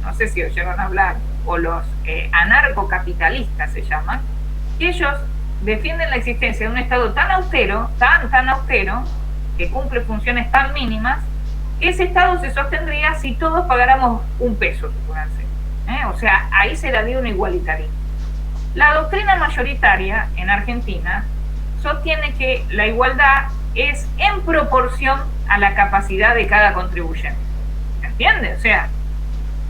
no sé si oyeron hablar, o los anarcocapitalistas se llaman, que ellos defienden la existencia de un Estado tan austero, tan austero, que cumple funciones tan mínimas, que ese Estado se sostendría si todos pagáramos un peso, supónganse. O sea, ahí se daría un igualitarismo. La doctrina mayoritaria en Argentina sostiene que la igualdad es en proporción a la capacidad de cada contribuyente. ¿Se entiende? O sea,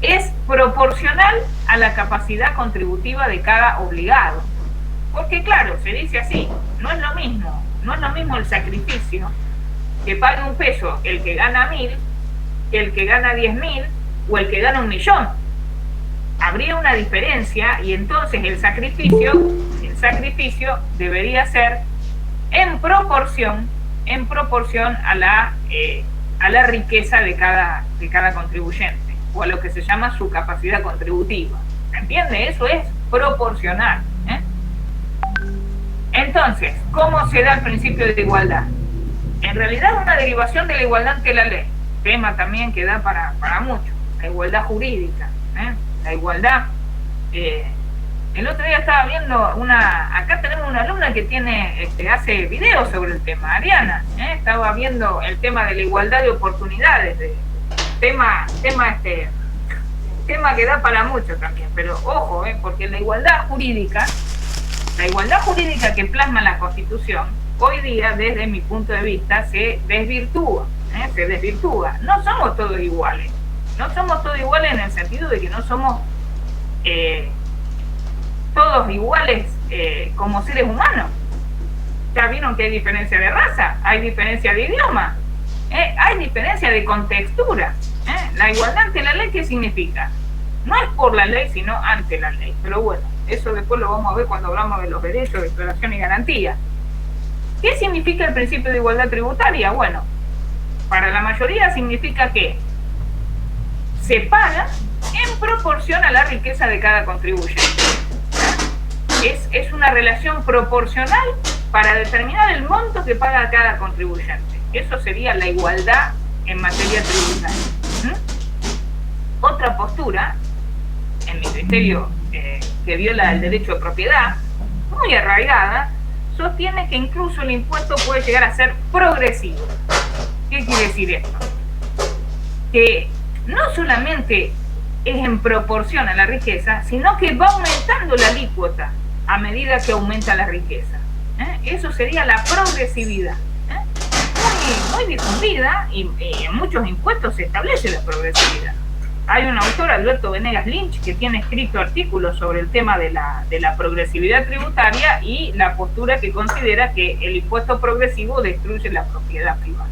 es proporcional a la capacidad contributiva de cada obligado. Porque claro, se dice así, no es lo mismo el sacrificio que pague un peso el que gana 1.000, que el que gana 10.000 o el que gana 1.000.000. Habría una diferencia y entonces el sacrificio debería ser en proporción a la riqueza de cada contribuyente, o a lo que se llama su capacidad contributiva. ¿Se entiende? Eso es proporcional. Entonces, ¿cómo se da el principio de igualdad? En realidad es una derivación de la igualdad ante la ley, tema también que da para mucho, la igualdad jurídica. La igualdad, el otro día estaba viendo acá tenemos una alumna que hace videos sobre el tema, Ariana, estaba viendo el tema de la igualdad de oportunidades, tema que da para mucho también, pero ojo, porque la igualdad jurídica que plasma la Constitución, hoy día, desde mi punto de vista, se desvirtúa. No somos todos iguales. No somos todos iguales en el sentido de que no somos todos iguales como seres humanos. Ya vieron que hay diferencia de raza, hay diferencia de idioma, hay diferencia de contextura. La igualdad ante la ley, ¿qué significa? No es por la ley, sino ante la ley. Pero bueno, eso después lo vamos a ver cuando hablamos de los derechos, declaración y garantía. ¿Qué significa el principio de igualdad tributaria? Bueno, para la mayoría significa que se paga en proporción a la riqueza de cada contribuyente. Es una relación proporcional para determinar el monto que paga cada contribuyente. Eso sería la igualdad en materia tributaria. Otra postura, en mi criterio, que viola el derecho de propiedad, muy arraigada, sostiene que incluso el impuesto puede llegar a ser progresivo. ¿Qué quiere decir esto? Que no solamente es en proporción a la riqueza, sino que va aumentando la alícuota a medida que aumenta la riqueza. Eso sería la progresividad. Muy difundida, y en muchos impuestos se establece la progresividad. Hay un autor, Alberto Venegas Lynch, que tiene escrito artículos sobre el tema de la progresividad tributaria y la postura que considera que el impuesto progresivo destruye la propiedad privada.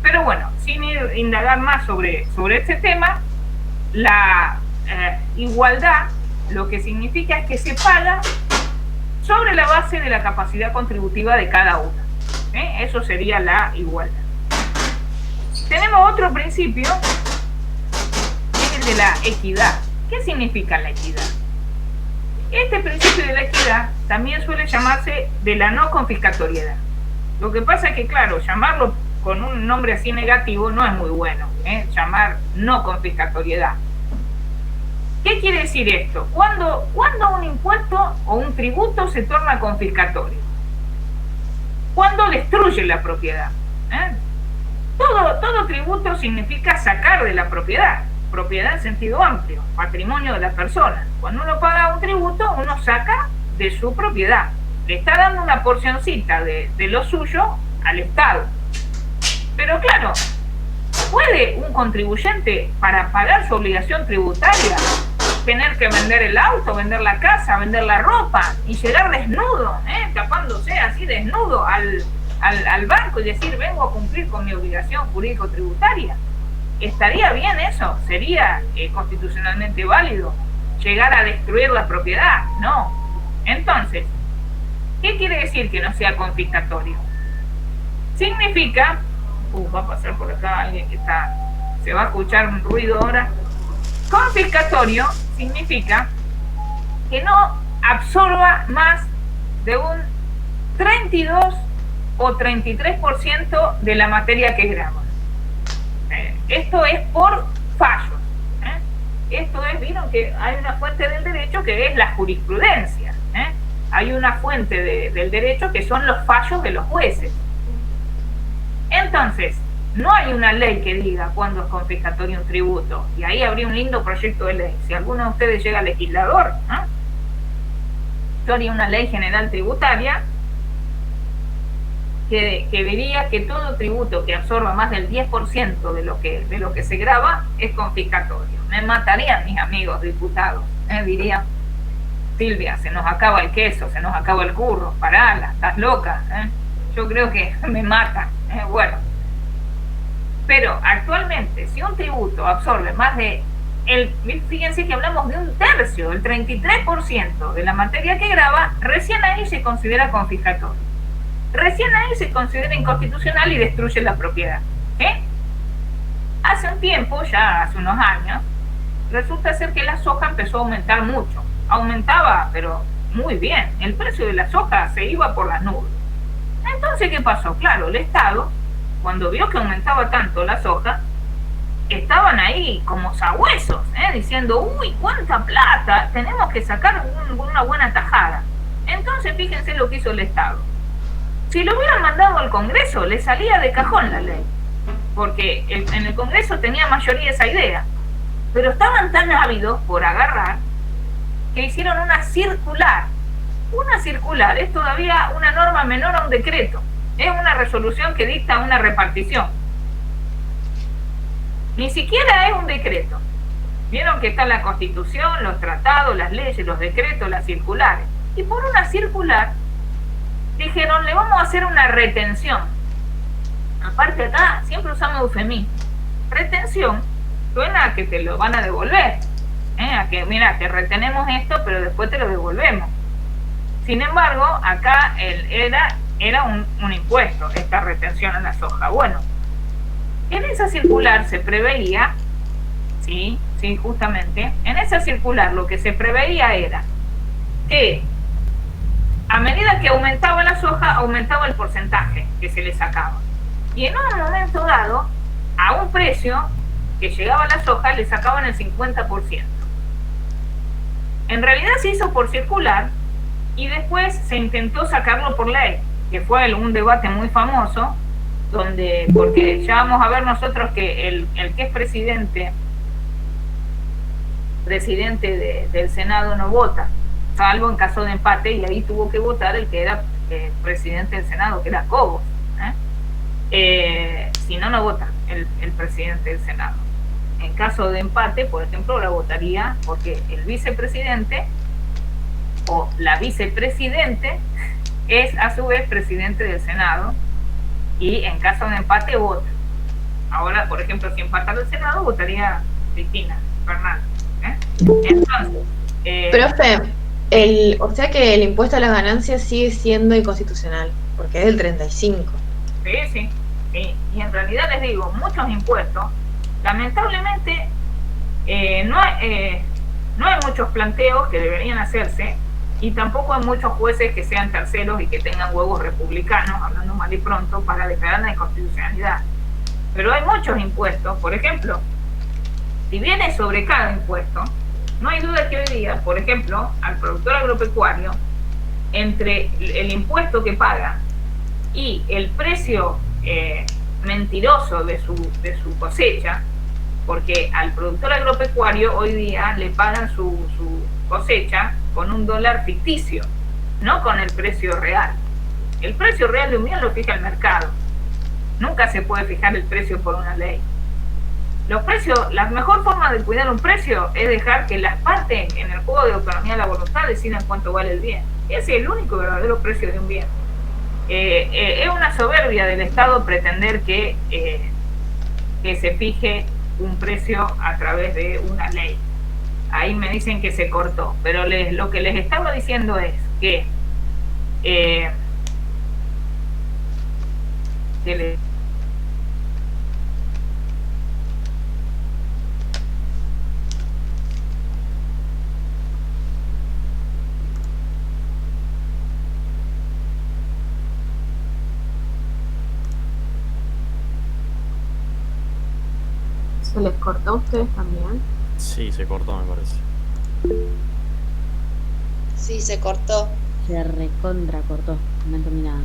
Pero bueno, sin indagar más sobre este tema, la igualdad lo que significa es que se paga sobre la base de la capacidad contributiva de cada uno. Eso sería la igualdad. Tenemos otro principio, que es el de la equidad. ¿Qué significa la equidad? Este principio de la equidad también suele llamarse de la no confiscatoriedad. Lo que pasa es que, claro, llamarlo con un nombre así negativo no es muy bueno, llamar no confiscatoriedad. ¿Qué quiere decir esto? ¿Cuándo un impuesto o un tributo se torna confiscatorio? Cuando destruye la propiedad. Todo tributo significa sacar de la propiedad en sentido amplio, patrimonio de la persona. Cuando uno paga un tributo, uno saca de su propiedad, le está dando una porcioncita de lo suyo al Estado. Pero claro, ¿puede un contribuyente, para pagar su obligación tributaria, tener que vender el auto, vender la casa, vender la ropa y llegar desnudo, tapándose así desnudo al banco y decir vengo a cumplir con mi obligación jurídico-tributaria? ¿Estaría bien eso? ¿Sería constitucionalmente válido llegar a destruir la propiedad? No. Entonces, ¿qué quiere decir que no sea confiscatorio? Significa, va a pasar por acá alguien que se va a escuchar un ruido ahora. Confiscatorio significa que no absorba más de un 32 o 33% de la materia que graba. Esto es por fallos. Esto es, vieron que hay una fuente del derecho que es la jurisprudencia. Hay una fuente del derecho que son los fallos de los jueces. Entonces, no hay una ley que diga cuándo es confiscatorio un tributo. Y ahí habría un lindo proyecto de ley. Si alguno de ustedes llega legislador, yo haría una ley general tributaria que diría que todo tributo que absorba más del 10% de lo que se graba es confiscatorio. Me matarían mis amigos diputados. Dirían, Silvia, se nos acaba el queso, se nos acaba el curro, parala, estás loca. Yo creo que me matan. Bueno, pero actualmente, si un tributo absorbe más de fíjense que hablamos de un tercio, el 33% de la materia que graba, recién ahí se considera confiscatorio. Recién ahí se considera inconstitucional y destruye la propiedad. Hace un tiempo, ya hace unos años, resulta ser que la soja empezó a aumentar mucho. Aumentaba, pero muy bien. El precio de la soja se iba por las nubes. Entonces, ¿qué pasó? Claro, el Estado, cuando vio que aumentaba tanto la soja, estaban ahí como sabuesos, diciendo, uy, cuánta plata, tenemos que sacar una buena tajada. Entonces, fíjense lo que hizo el Estado. Si lo hubieran mandado al Congreso, le salía de cajón la ley, porque en el Congreso tenía mayoría esa idea, pero estaban tan ávidos por agarrar que hicieron una circular. Una circular es todavía una norma menor a un decreto, es una resolución que dicta una repartición. Ni siquiera es un decreto. Vieron que está la Constitución, los tratados, las leyes, los decretos, las circulares. Y por una circular dijeron, le vamos a hacer una retención. Aparte acá siempre usamos eufemismo. Retención suena a que te lo van a devolver. A que, mira, te retenemos esto, pero después te lo devolvemos. Sin embargo, acá era un impuesto, esta retención a la soja. Bueno, en esa circular se preveía, sí, justamente, en esa circular lo que se preveía era que a medida que aumentaba la soja, aumentaba el porcentaje que se le sacaba. Y en un momento dado, a un precio que llegaba a la soja, le sacaban el 50%. En realidad se hizo por circular y después se intentó sacarlo por ley, que fue un debate muy famoso, porque ya vamos a ver nosotros que el que es presidente del Senado no vota, salvo en caso de empate, y ahí tuvo que votar el que era presidente del Senado, que era Cobos. Si no, no vota el presidente del Senado. En caso de empate, por ejemplo, la votaría porque el vicepresidente o la vicepresidente es a su vez presidente del Senado, y en caso de empate vota. Ahora, por ejemplo, si empatara el Senado, votaría Cristina Fernández. Entonces, profe, o sea que el impuesto a las ganancias sigue siendo inconstitucional, porque es del 35. Sí. Y en realidad les digo, muchos impuestos, lamentablemente, no hay muchos planteos que deberían hacerse, y tampoco hay muchos jueces que sean terceros y que tengan huevos republicanos, hablando mal y pronto, para declarar la inconstitucionalidad. Pero hay muchos impuestos, por ejemplo, si viene sobre cada impuesto, no hay duda que hoy día, por ejemplo, al productor agropecuario, entre el impuesto que paga y el precio mentiroso de su cosecha, porque al productor agropecuario hoy día le pagan su cosecha con $1 ficticio. no con el precio real. El precio real de un bien lo fija el mercado. Nunca se puede fijar el precio por una ley. Los precios, la mejor forma de cuidar un precio es dejar que las partes en el juego de autonomía de la voluntad decidan cuánto vale el bien. Ese es el único verdadero precio de un bien. Es una soberbia del Estado pretender que se fije un precio a través de una ley. Ahí me dicen que se cortó, pero lo que les estaba diciendo es que ¿Se les cortó a ustedes también? Sí, se cortó, me parece. Sí, se cortó. Se recontra cortó, no entendí nada.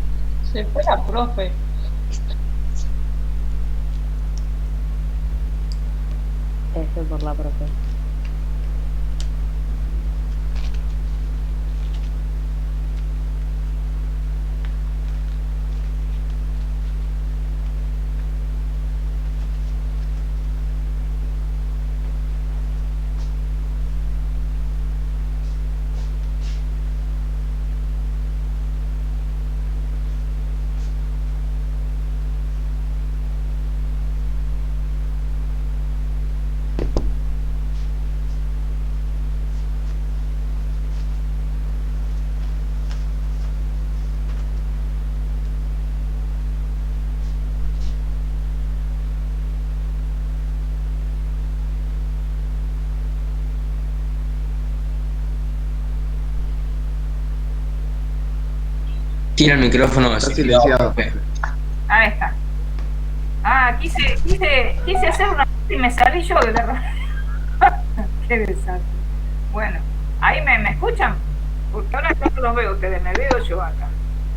Se fue la profe. F por la profe. Tiene el micrófono silenciado. Ahí está. Quise hacer una y me salí yo de la radio. Qué desastre. Bueno, ahí me escuchan, porque ahora no los veo ustedes, me veo yo acá.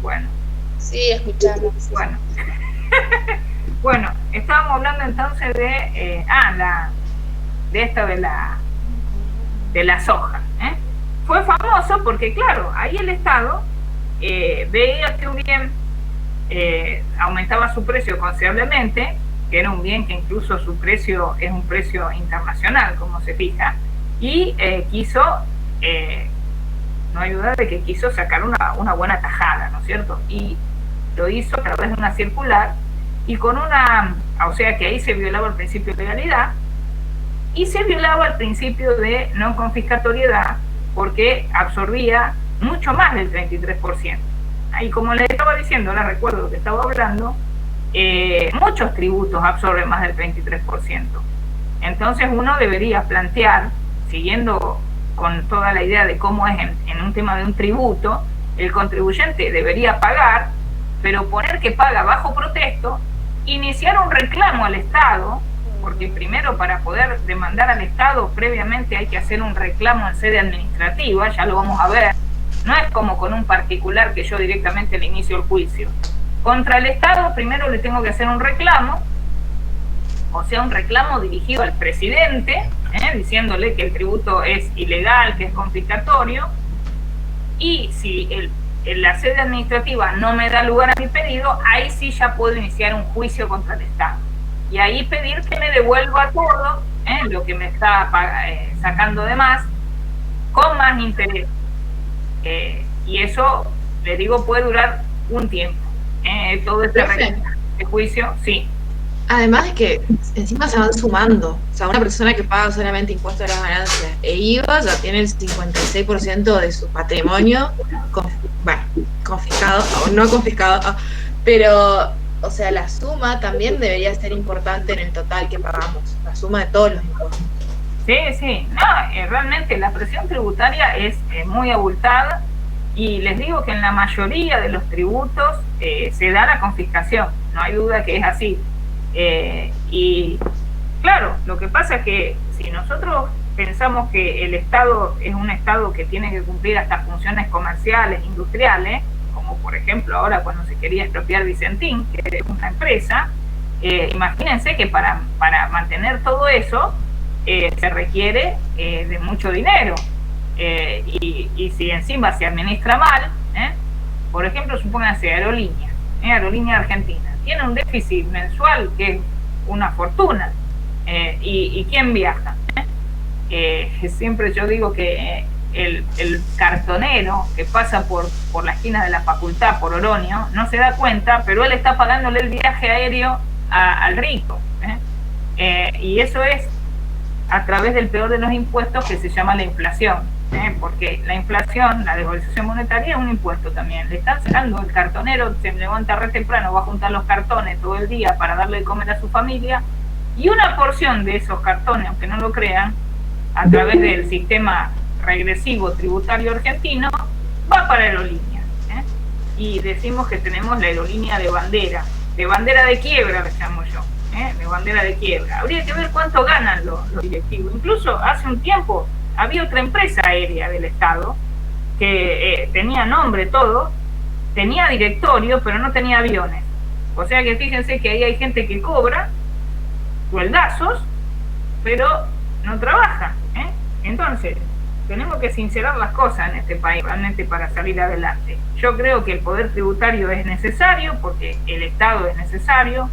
Bueno. Sí, escuchamos. Bueno. Bueno, estábamos hablando entonces de esto de la soja. Fue famoso porque, claro, ahí el Estado veía que un bien aumentaba su precio considerablemente, que era un bien que incluso su precio es un precio internacional, como se fija, y quiso, no hay duda de que quiso sacar una buena tajada, ¿no es cierto? Y lo hizo a través de una circular y con o sea que ahí se violaba el principio de legalidad y se violaba el principio de no confiscatoriedad porque absorbía mucho más del 33%. Y como les estaba diciendo, ahora recuerdo lo que estaba hablando, muchos tributos absorben más del 33%. Entonces uno debería plantear, siguiendo con toda la idea de cómo es en un tema de un tributo, el contribuyente debería pagar, pero poner que paga bajo protesto, iniciar un reclamo al Estado, porque primero para poder demandar al Estado previamente hay que hacer un reclamo en sede administrativa, ya lo vamos a ver. No es como con un particular que yo directamente le inicio el juicio. Contra el Estado primero le tengo que hacer un reclamo, o sea, un reclamo dirigido al presidente, diciéndole que el tributo es ilegal, que es confiscatorio, y si la sede administrativa no me da lugar a mi pedido, ahí sí ya puedo iniciar un juicio contra el Estado. Y ahí pedir que me devuelva todo, lo que me está sacando de más, con más interés. Y eso, les digo, puede durar un tiempo. Todo este juicio, sí. Además de que encima se van sumando. O sea, una persona que paga solamente impuesto a las ganancias e IVA ya tiene el 56% de su patrimonio confiscado, o no confiscado, pero, o sea, la suma también debería ser importante en el total que pagamos, la suma de todos los impuestos. Sí, no, realmente la presión tributaria es muy abultada y les digo que en la mayoría de los tributos se da la confiscación, no hay duda que es así. Y claro, lo que pasa es que si nosotros pensamos que el Estado es un Estado que tiene que cumplir hasta funciones comerciales, industriales, como por ejemplo ahora cuando se quería expropiar Vicentín, que es una empresa, imagínense que para mantener todo eso se requiere de mucho dinero. y si encima se administra mal, por ejemplo, supónganse Aerolínea Argentina, tiene un déficit mensual que es una fortuna, y ¿quién viaja? Siempre yo digo que el cartonero que pasa por la esquina de la facultad, por Oroño, no se da cuenta, pero él está pagándole el viaje aéreo al rico, y eso es a través del peor de los impuestos, que se llama la inflación, porque la inflación, la devalorización monetaria, es un impuesto también. Le están sacando, el cartonero se levanta re temprano, va a juntar los cartones todo el día para darle de comer a su familia, y una porción de esos cartones, aunque no lo crean, a través del sistema regresivo tributario argentino, va para aerolíneas, y decimos que tenemos la aerolínea de bandera de quiebra, le llamo yo, de bandera de quiebra. Habría que ver cuánto ganan los directivos. Incluso hace un tiempo había otra empresa aérea del Estado que tenía nombre, todo, tenía directorio, pero no tenía aviones. O sea que fíjense que ahí hay gente que cobra sueldazos, pero no trabaja, Entonces, tenemos que sincerar las cosas en este país realmente para salir adelante. Yo creo que el poder tributario es necesario, porque el Estado es necesario,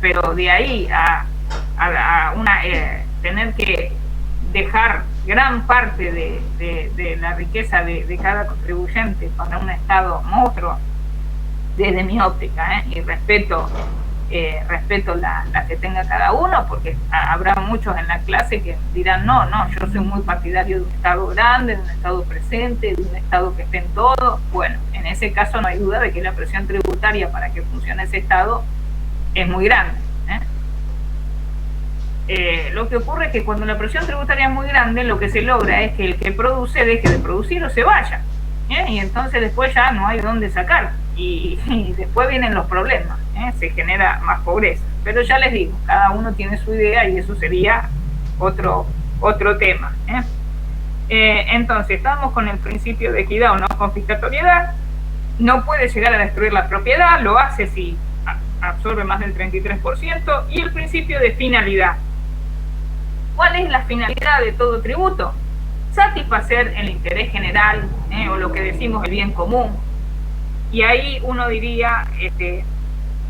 pero de ahí a tener que dejar gran parte de la riqueza de cada contribuyente para un Estado monstruo, desde mi óptica, y respeto la que tenga cada uno, porque habrá muchos en la clase que dirán, no, yo soy muy partidario de un Estado grande, de un Estado presente, de un Estado que esté en todo. Bueno, en ese caso no hay duda de que la presión tributaria para que funcione ese Estado es muy grande. Lo que ocurre es que cuando la presión tributaria es muy grande, lo que se logra es que el que produce deje de producir o se vaya, y entonces después ya no hay dónde sacar, y después vienen los problemas, se genera más pobreza. Pero ya les digo, cada uno tiene su idea y eso sería otro tema. Entonces, estamos con el principio de equidad o no confiscatoriedad. No puede llegar a destruir la propiedad, lo hace si absorbe más del 33%, y el principio de finalidad. ¿Cuál es la finalidad de todo tributo? Satisfacer el interés general, o lo que decimos el bien común. Y ahí uno diría, ¿qué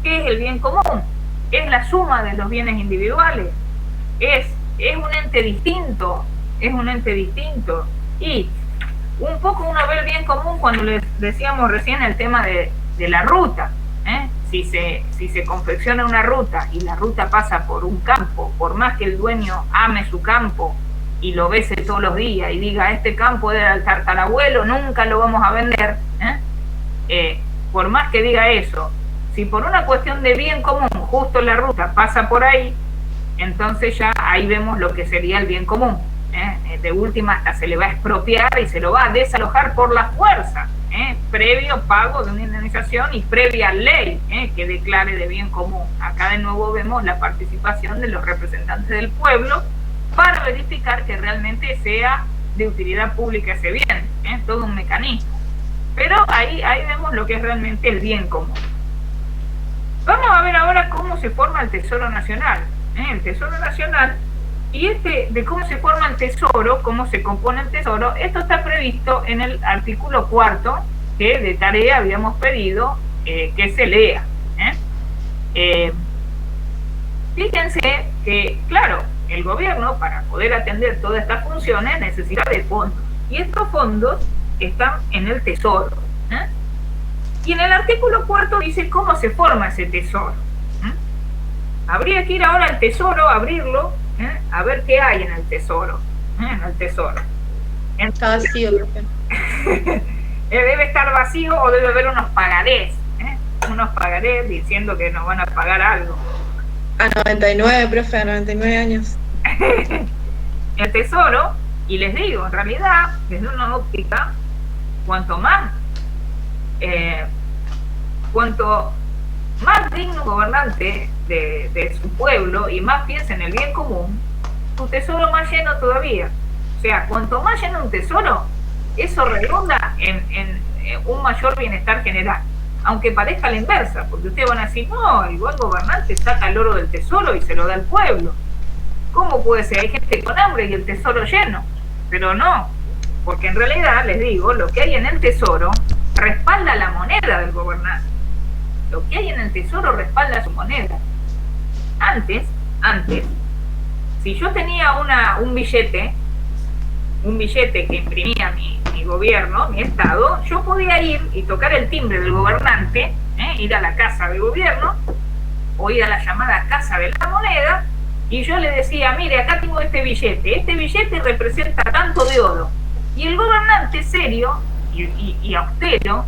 es el bien común? Es la suma de los bienes individuales, es un ente distinto, y un poco uno ve el bien común cuando les decíamos recién el tema de la ruta, si se confecciona una ruta y la ruta pasa por un campo, por más que el dueño ame su campo y lo bese todos los días y diga, este campo era el tartarabuelo, nunca lo vamos a vender, por más que diga eso, si por una cuestión de bien común justo la ruta pasa por ahí, entonces ya ahí vemos lo que sería el bien común. De última hasta se le va a expropiar y se lo va a desalojar por la fuerza, previo pago de una indemnización y previa ley que declare de bien común. Acá de nuevo vemos la participación de los representantes del pueblo para verificar que realmente sea de utilidad pública ese bien, todo un mecanismo. Pero ahí vemos lo que es realmente el bien común. Vamos a ver ahora cómo se forma el Tesoro Nacional. El Tesoro Nacional, y de cómo se forma el Tesoro, cómo se compone el Tesoro, esto está previsto en el artículo 4, que de tarea habíamos pedido que se lea. Fíjense que, claro, el gobierno, para poder atender todas estas funciones, necesita de fondos. Y estos fondos están en el Tesoro. Y en el artículo 4 dice cómo se forma ese Tesoro. Habría que ir ahora al Tesoro, abrirlo, a ver qué hay en el Tesoro. Está vacío, debe estar vacío, o debe haber unos pagarés, unos pagarés diciendo que nos van a pagar algo. A 99, profe, a 99 años. El Tesoro, y les digo, en realidad, desde una óptica, cuanto más digno gobernante de su pueblo y más piensa en el bien común, su tesoro más lleno todavía. O sea, cuanto más lleno un tesoro, eso redunda en un mayor bienestar general. Aunque parezca la inversa, porque ustedes van a decir, no, el buen gobernante saca el oro del tesoro y se lo da al pueblo. ¿Cómo puede ser? Hay gente con hambre y el tesoro lleno. Pero no, Porque en realidad, les digo, lo que hay en el tesoro respalda la moneda del gobernante. Lo que hay en el tesoro respalda su moneda. Antes, si yo tenía un billete que imprimía mi gobierno, mi estado, yo podía ir y tocar el timbre del gobernante, ir a la casa de gobierno o ir a la llamada casa de la moneda, y yo le decía, mire, acá tengo este billete representa tanto de oro, y el gobernante serio y austero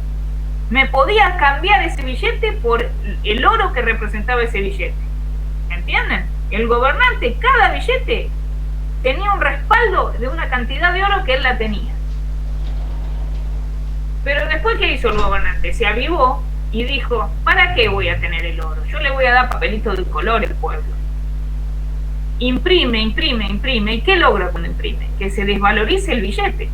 me podía cambiar ese billete por el oro que representaba ese billete. ¿Entienden? El gobernante, cada billete tenía un respaldo de una cantidad de oro que él la tenía. Pero después, ¿qué hizo el gobernante? Se avivó y dijo, ¿para qué voy a tener el oro? Yo le voy a dar papelitos de color al pueblo. Imprime. ¿Y qué logra cuando imprime? Que se desvalorice el billete.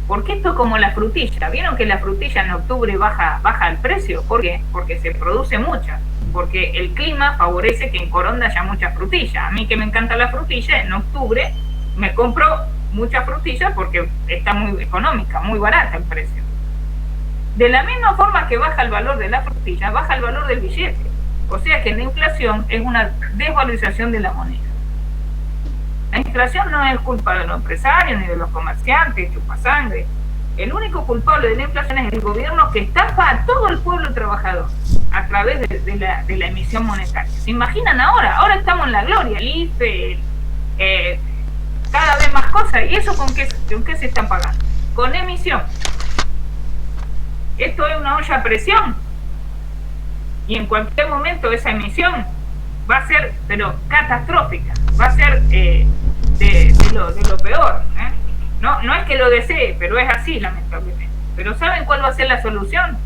Porque esto es como la frutilla. ¿Vieron que la frutilla en octubre baja el precio? ¿Por qué? Porque se produce mucha. Porque el clima favorece que en Coronda haya mucha frutilla. A mí, que me encanta la frutilla, en octubre me compro mucha frutilla porque está muy económica, muy barata el precio. De la misma forma que baja el valor de la frutilla, baja el valor del billete. O sea que la inflación es una desvalorización de la moneda. La inflación no es culpa de los empresarios ni de los comerciantes, chupasangre. El único culpable de la inflación es el gobierno, que estafa a todo el pueblo trabajador a través de la emisión monetaria. ¿Se imaginan ahora? Ahora estamos en la gloria, el IFE, cada vez más cosas. ¿Y eso con qué se están pagando? Con emisión. Esto es una olla a presión. Y en cualquier momento esa emisión va a ser, pero catastrófica. Va a ser de lo peor. No es que lo desee, pero es así, lamentablemente. Pero ¿saben cuál va a ser la solución?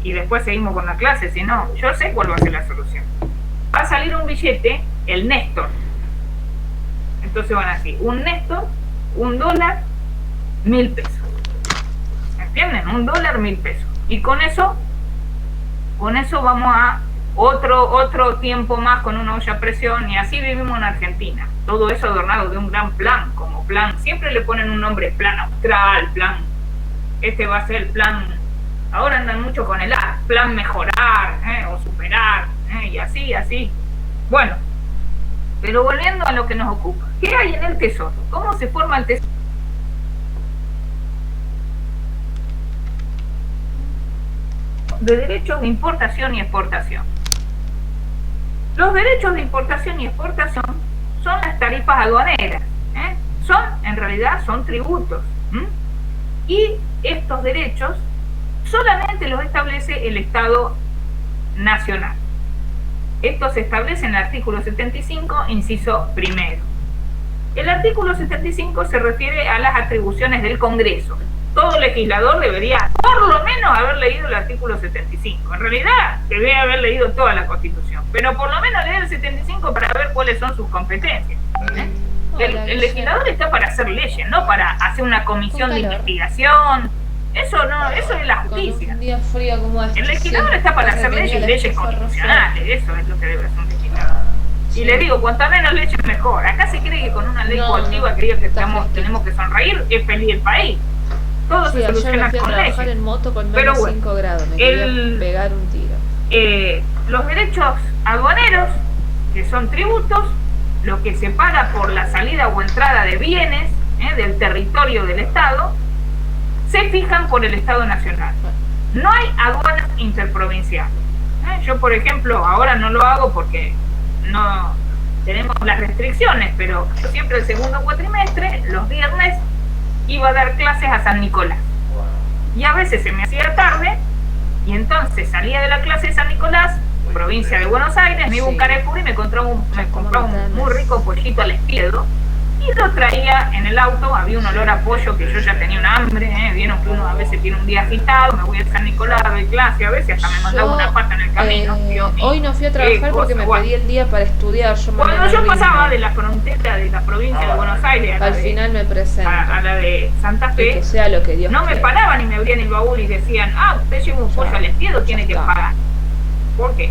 Y después seguimos con la clase, si no, yo sé cuál va a ser la solución. Va a salir un billete, el Néstor. Entonces van así, un Néstor, $1, 1.000 pesos. ¿Entienden? $1, 1.000 pesos. Y con eso vamos a otro tiempo más con una olla a presión, y así vivimos en Argentina. Todo eso adornado de un gran plan, como plan, siempre le ponen un nombre, plan austral, plan, este va a ser el plan, ahora andan mucho con el plan mejorar, o superar, y así. Bueno, pero volviendo a lo que nos ocupa, ¿qué hay en el tesoro? ¿Cómo se forma el tesoro? De derechos de importación y exportación. Los derechos de importación y exportación son las tarifas aduaneras, en realidad son tributos, y estos derechos solamente los establece el Estado nacional. Esto se establece en el artículo 75, inciso primero. El artículo 75 se refiere a las atribuciones del Congreso. Todo legislador debería por lo menos haber leído el artículo 75. En realidad debe haber leído toda la Constitución, pero por lo menos leer el 75 para ver cuáles son sus competencias. El legislador está para hacer leyes, no para hacer una comisión de investigación. Eso es la justicia. Un día frío como este. El legislador está para hacer leyes constitucionales. Eso es lo que debe hacer un legislador. Y le digo, cuanto menos leyes mejor. Acá se cree que con una ley coactiva que tenemos que sonreír, es feliz el país. Todo se soluciona con leyes. En moto con menos 5 grados. Me quería pegar un tiro. Los derechos aduaneros, que son tributos, lo que se paga por la salida o entrada de bienes del territorio del Estado, se fijan por el Estado Nacional. No hay aduanas interprovinciales. Yo, por ejemplo, ahora no lo hago porque no tenemos las restricciones, pero yo siempre el segundo cuatrimestre, los viernes, iba a dar clases a San Nicolás. Y a veces se me hacía tarde, y entonces salía de la clase de San Nicolás, provincia de Buenos Aires, me iba a un Carrefour y me compraba un muy rico pollito al espiedo, y lo traía en el auto. Había un olor a pollo que yo ya tenía un hambre, vieron que uno a veces tiene un día agitado, me voy a San Nicolás, doy clase, a veces hasta me mandaba una pata en el camino. Hoy no fui a trabajar porque me pedí el día para estudiar. Cuando yo pasaba de la frontera de la provincia de Buenos Aires al final me presento a la de Santa Fe, que sea lo que Dios no me paraban y me abrían el baúl y decían, usted lleva un pollo al espiedo, tiene que pagar. ¿Por qué?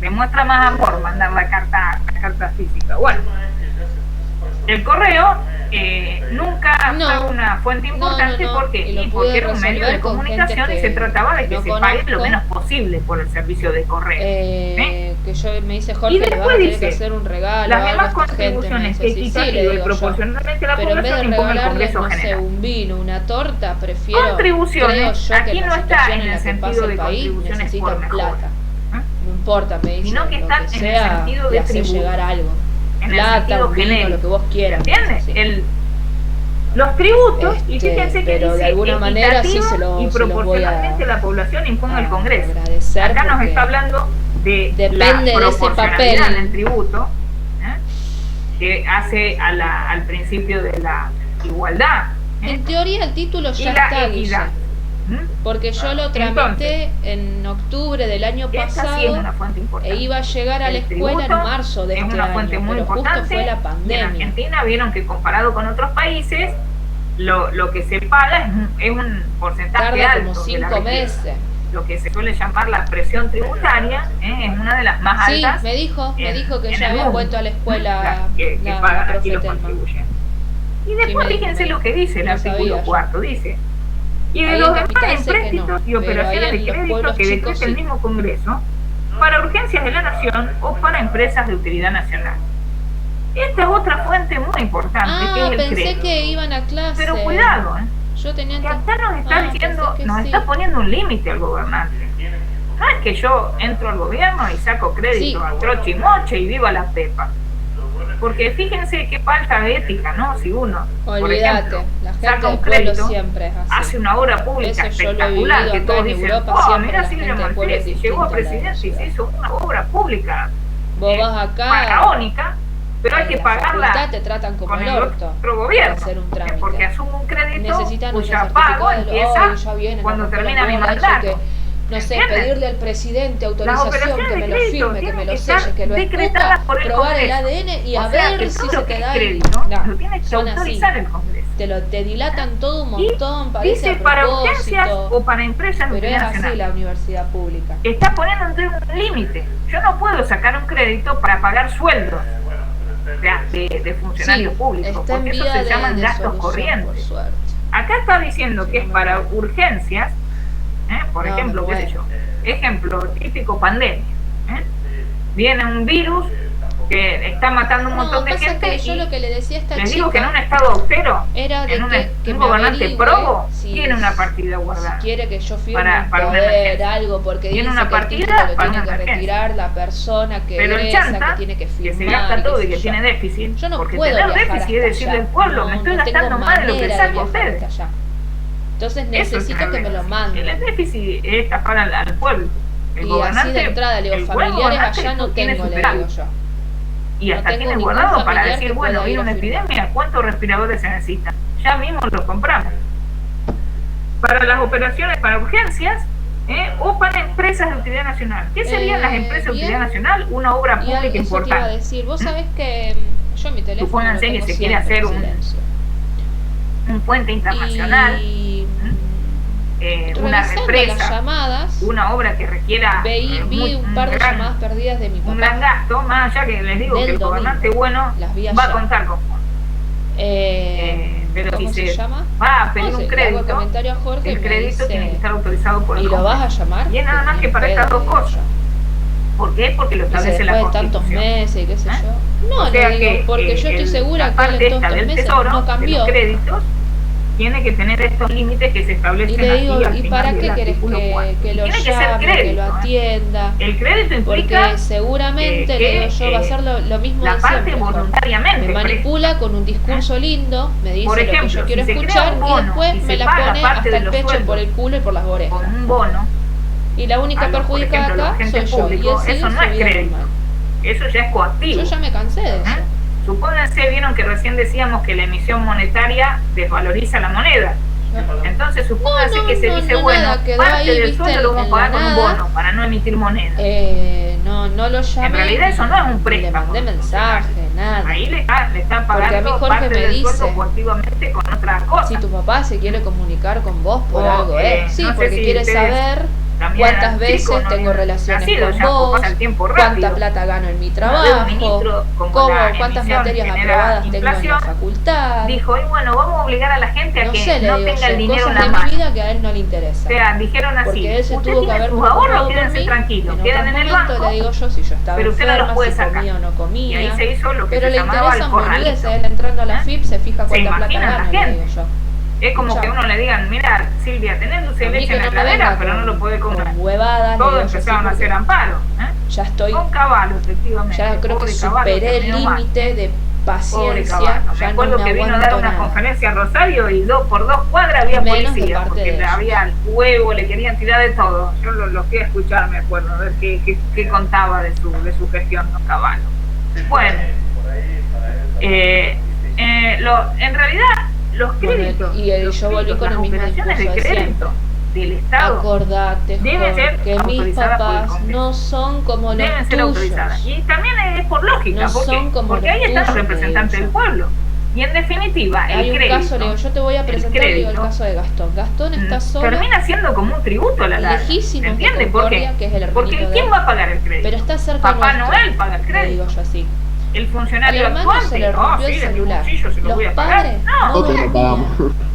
demuestra más amor mandar la carta física. Bueno, el correo nunca una fuente importante. ¿Por qué? y lo Y pude porque era un medio de resolver con comunicación gente y se trataba de que no se pague lo conozco. menos posible por el servicio de correo. Que yo me dice Y Jorge, le vas a después tener dice, que hacer un regalo las a demás esta gente, me contribuciones dice, sí, equitativas le y digo yo. proporcionalmente a la Pero en vez de población impone el regalarles, Congreso no sé, General. un vino, una torta, prefiero, Contribuciones, creo yo, que aquí en no la está situación en en el la que sentido pasa de el país contribuciones necesitan por mejora. plata. No importa, me dice, Sino que lo están que en el sea, sentido le de hace tributo. llegar algo. En el Plata, sentido un vino, genérico. lo que vos quieras. ¿Entiendes? Sí. Los tributos, y fíjense que pero dice de alguna manera sí equitativo se los y voy proporcionalmente a la población impone el Congreso. agradecer Acá nos porque está hablando de depende la de ese proporcionalidad papel. del tributo, que hace al principio de la igualdad. En teoría el título Y ya la está, equidad. Guille, porque yo lo tramité en octubre del año Esta pasado sí es una fuente importante. e iba a llegar a la El escuela en tributo marzo de es este una año, fuente muy pero justo importante. fue la Y en pandemia. Argentina vieron que comparado con otros países, lo que se paga es un porcentaje Tarda alto como de la 5 riqueza. meses. Lo que se suele llamar la presión tributaria es una de las más Sí, altas. me dijo que en ya el había mundo, vuelto a la escuela que la pagan aquí profe los Telma. contribuyentes. Y Sí, después me dijo, fíjense lo que dice el no artículo sabía yo. 4, dice: y de Ahí los en demás Capital sé que empréstitos no, y pero operaciones ahí de en los crédito pueblos que chicos decrete el sí. mismo Congreso para urgencias de la nación o para empresas de utilidad nacional. Esta es otra fuente muy importante, que es el pensé crédito. que iban a clase. Pero cuidado, Yo tenía que acá nos está diciendo, pensé que nos sí. está poniendo un límite al gobernante. No es que yo entro al gobierno y saco crédito Sí. a troche y moche y viva la pepa. Porque fíjense qué falta de ética, ¿no? Si uno, por Olvídate, ejemplo, la gente saca un del pueblo crédito, siempre es así. hace una obra pública Eso yo lo he espectacular, vivido que acá todos en dicen, Europa, oh, siempre mira la Silvia gente del pueblo es Maltese, llegó a distinta a la de la presidente y se ciudad. hizo una obra pública Vos vas acá, faraónica, pero hay en que la pagarla facultad te tratan como con el el orto otro gobierno, para hacer un trámite. porque asumo un crédito Necesitan un cuya certificado pago de empieza ya vienen cuando a romper termina la mi bola, eso mandato. que, no sé, ¿Entienden? pedirle al presidente Las autorización, operaciones que de me lo crédito firme, que me tienen lo que estar selle, que lo decretadas escupa, por el probar el Congreso. ADN y O a sea, ver que si todo se lo te que da es el... crédito No, lo tiene que son así. autorizar el Congreso. Te dilatan todo un Y montón, parece dice a para propósito, urgencias o para empresas de pero es utilidad así nacional. la universidad pública. Está poniendo un límite. Yo no puedo sacar un crédito para pagar sueldos de funcionarios públicos, está en porque eso vía se llaman de gastos solución, por corrientes. suerte. Acá está diciendo que es para urgencias, por No, ejemplo, me qué sé muero. yo, ejemplo típico, pandemia. Viene un virus que está matando un montón de pasa gente que yo y lo que le decía a esta les chica digo que en un estado austero, era de en un que me gobernante averigüe probo, si- tiene una partida guardada. Si quiere que yo firme para un una poder, emergencia. algo, porque Tiene dice una que el partida título lo para tiene una que emergencia. retirar la persona que Pero el egresa, chanta, que tiene que que firmar. se gasta y todo qué y que sé tiene yo. déficit, Yo no porque puedo tener viajar déficit hasta es decirle allá. al pueblo, No, me estoy no tengo gastando más de lo que manera de saco a viajar ustedes. hasta allá. Entonces Eso es necesito tener que me lo déficit. manden. El déficit es estafar al pueblo. El Y así gobernante, de entrada le el digo, buen familiares gobernante allá no tiene tengo, le superávit. digo yo. Y No hasta tengo tiene ningún guardado para familiar decir, que bueno, pueda ir viene a una firmar. epidemia, ¿cuántos respiradores se necesitan? Ya mismo los compramos. Para las operaciones, para urgencias, o para empresas de utilidad nacional. ¿Qué serían las empresas de bien. utilidad nacional? Una obra Y pública eso te iba a importante. decir, vos sabés que yo mi teléfono Supónganse lo que tengo se quiere siempre hacer en un silencio. puente internacional, Y una revisando represa, las llamadas, una obra que requiera vi un par de llamadas perdidas de mi un gran papá. gasto, más allá que les digo Del que el gobernante domingo. bueno Las vi va allá. a contar con fondos. Pero ¿Cómo si se se llama? va a pedir No sé, un le hago crédito, comentario a Jorge y el me crédito dice, tiene que estar autorizado por el ¿y lo Congreso. vas a llamar? Y es nada más Ni que para pedo, estas dos digo cosas. yo. ¿Por qué? Porque lo Y se establece la después de tantos Constitución. meses y qué sé yo. No, O sea le digo, que, porque yo estoy segura la que él parte en todos esta estos del meses tesoro, no de cambió. los créditos, tiene que tener estos límites que se Y establecen le digo, aquí al ¿y final para del qué querés artículo 4. que lo Tiene que ser llame, que crédito, lo atienda? El crédito implica Porque seguramente, le digo yo, va a ser lo mismo la de parte siempre. Jorge. voluntariamente. Me manipula con un discurso lindo, me dice Por ejemplo, lo que yo quiero si se crea escuchar un y bono después y me se la paga pone parte hasta de el los pecho, sueldos por el culo y por las orejas. con un bono, Y la única por perjudicada ejemplo, los acá soy agentes yo. Y él públicos, sigue eso no es su vida crédito. normal. Eso ya es coactivo. Yo ya me cansé de eso. Supónganse, vieron que recién decíamos que la emisión monetaria desvaloriza la moneda. Entonces supónganse que se dice, bueno, nada, quedó parte ahí, del viste, sueldo lo vamos en a pagar la con un nada. bono para no emitir moneda. No lo llamé. En realidad eso no es un préstamo. Le mandé mensaje, nada. Ahí le está Porque a mí pagando Jorge parte me del dice, sueldo coactivamente con otras cosas. Si tu papá se quiere comunicar con vos por O, algo, sí, no sé porque si quiere ustedes saber también ¿Cuántas era veces chico, no tengo había relaciones nacido, con ya vos? pasa el tiempo ¿Cuánta rápido. plata gano en mi Un trabajo? ministro, como ¿Cómo, la ¿Cuántas emisión materias genera aprobadas tengo en la inflación, facultad? dijo, y bueno, vamos a obligar a la gente a No que sé, le no digo tenga el yo, dinero en cosas la de mano. mi vida que a él no le interesa. O sea, dijeron así, Porque él se usted tuvo que tiene haber sus preocupado ahorros, por quédense mí. tranquilos, En quedan otro en el momento banco, le digo yo si yo estaba pero usted no los enferma, puede si sacar. comía o no Y comía. ahí se hizo lo que Pero se le llamaba el interesan boludeces, corralito. él entrando a la FIP se fija ¿Se cuánta plata imaginan la gana, le digo gente? yo. Es como que Escuchá. uno le digan, mira, Silvia, tenés dulce de A mí leche que en la no me heladera, venga pero no lo puede comer. con huevadas, le Todos digo yo, empezaron sí, a hacer porque amparo. ya estoy, Con Caballo, efectivamente. ya creo que Pobre Caballo, superé el terminó mal. límite de Pobre paciencia, Caballo. Me ya no acuerdo me que vino a dar aguanto una nada. conferencia a Rosario y por 2 cuadras había Menos de policía, parte porque de ellos. había huevo, le querían tirar de todo. Yo lo fui a escuchar, me acuerdo, a ver qué contaba de su gestión con Caballo. Bueno, en realidad los créditos, y yo volví con las el mismo operaciones discurso de de crédito del Estado Acordate, deben ser Jorge, que mis autorizadas por el papás Congreso. no son como los Deben ser autorizadas. tuyos. Y también es por lógica, No son como porque los ahí están los tuyos, representantes le del digo yo. pueblo. Y en definitiva, Hay el un crédito, caso, le digo, yo te voy a presentar, le digo, el caso de Gastón. Gastón está solo, termina siendo como un tributo a la larga. lejísimos de ¿Entiende por qué? Concordia, que es el Porque hermanito de ¿quién él, va a pagar el crédito? pero está cerca Papá nuestro, Noel paga el le crédito. digo yo así. El Al funcionario hermano actuante, se le rompió sí, el de mi celular. bolsillo se lo Los voy a pagar. padres No, no Nosotros lo dormían. pagamos.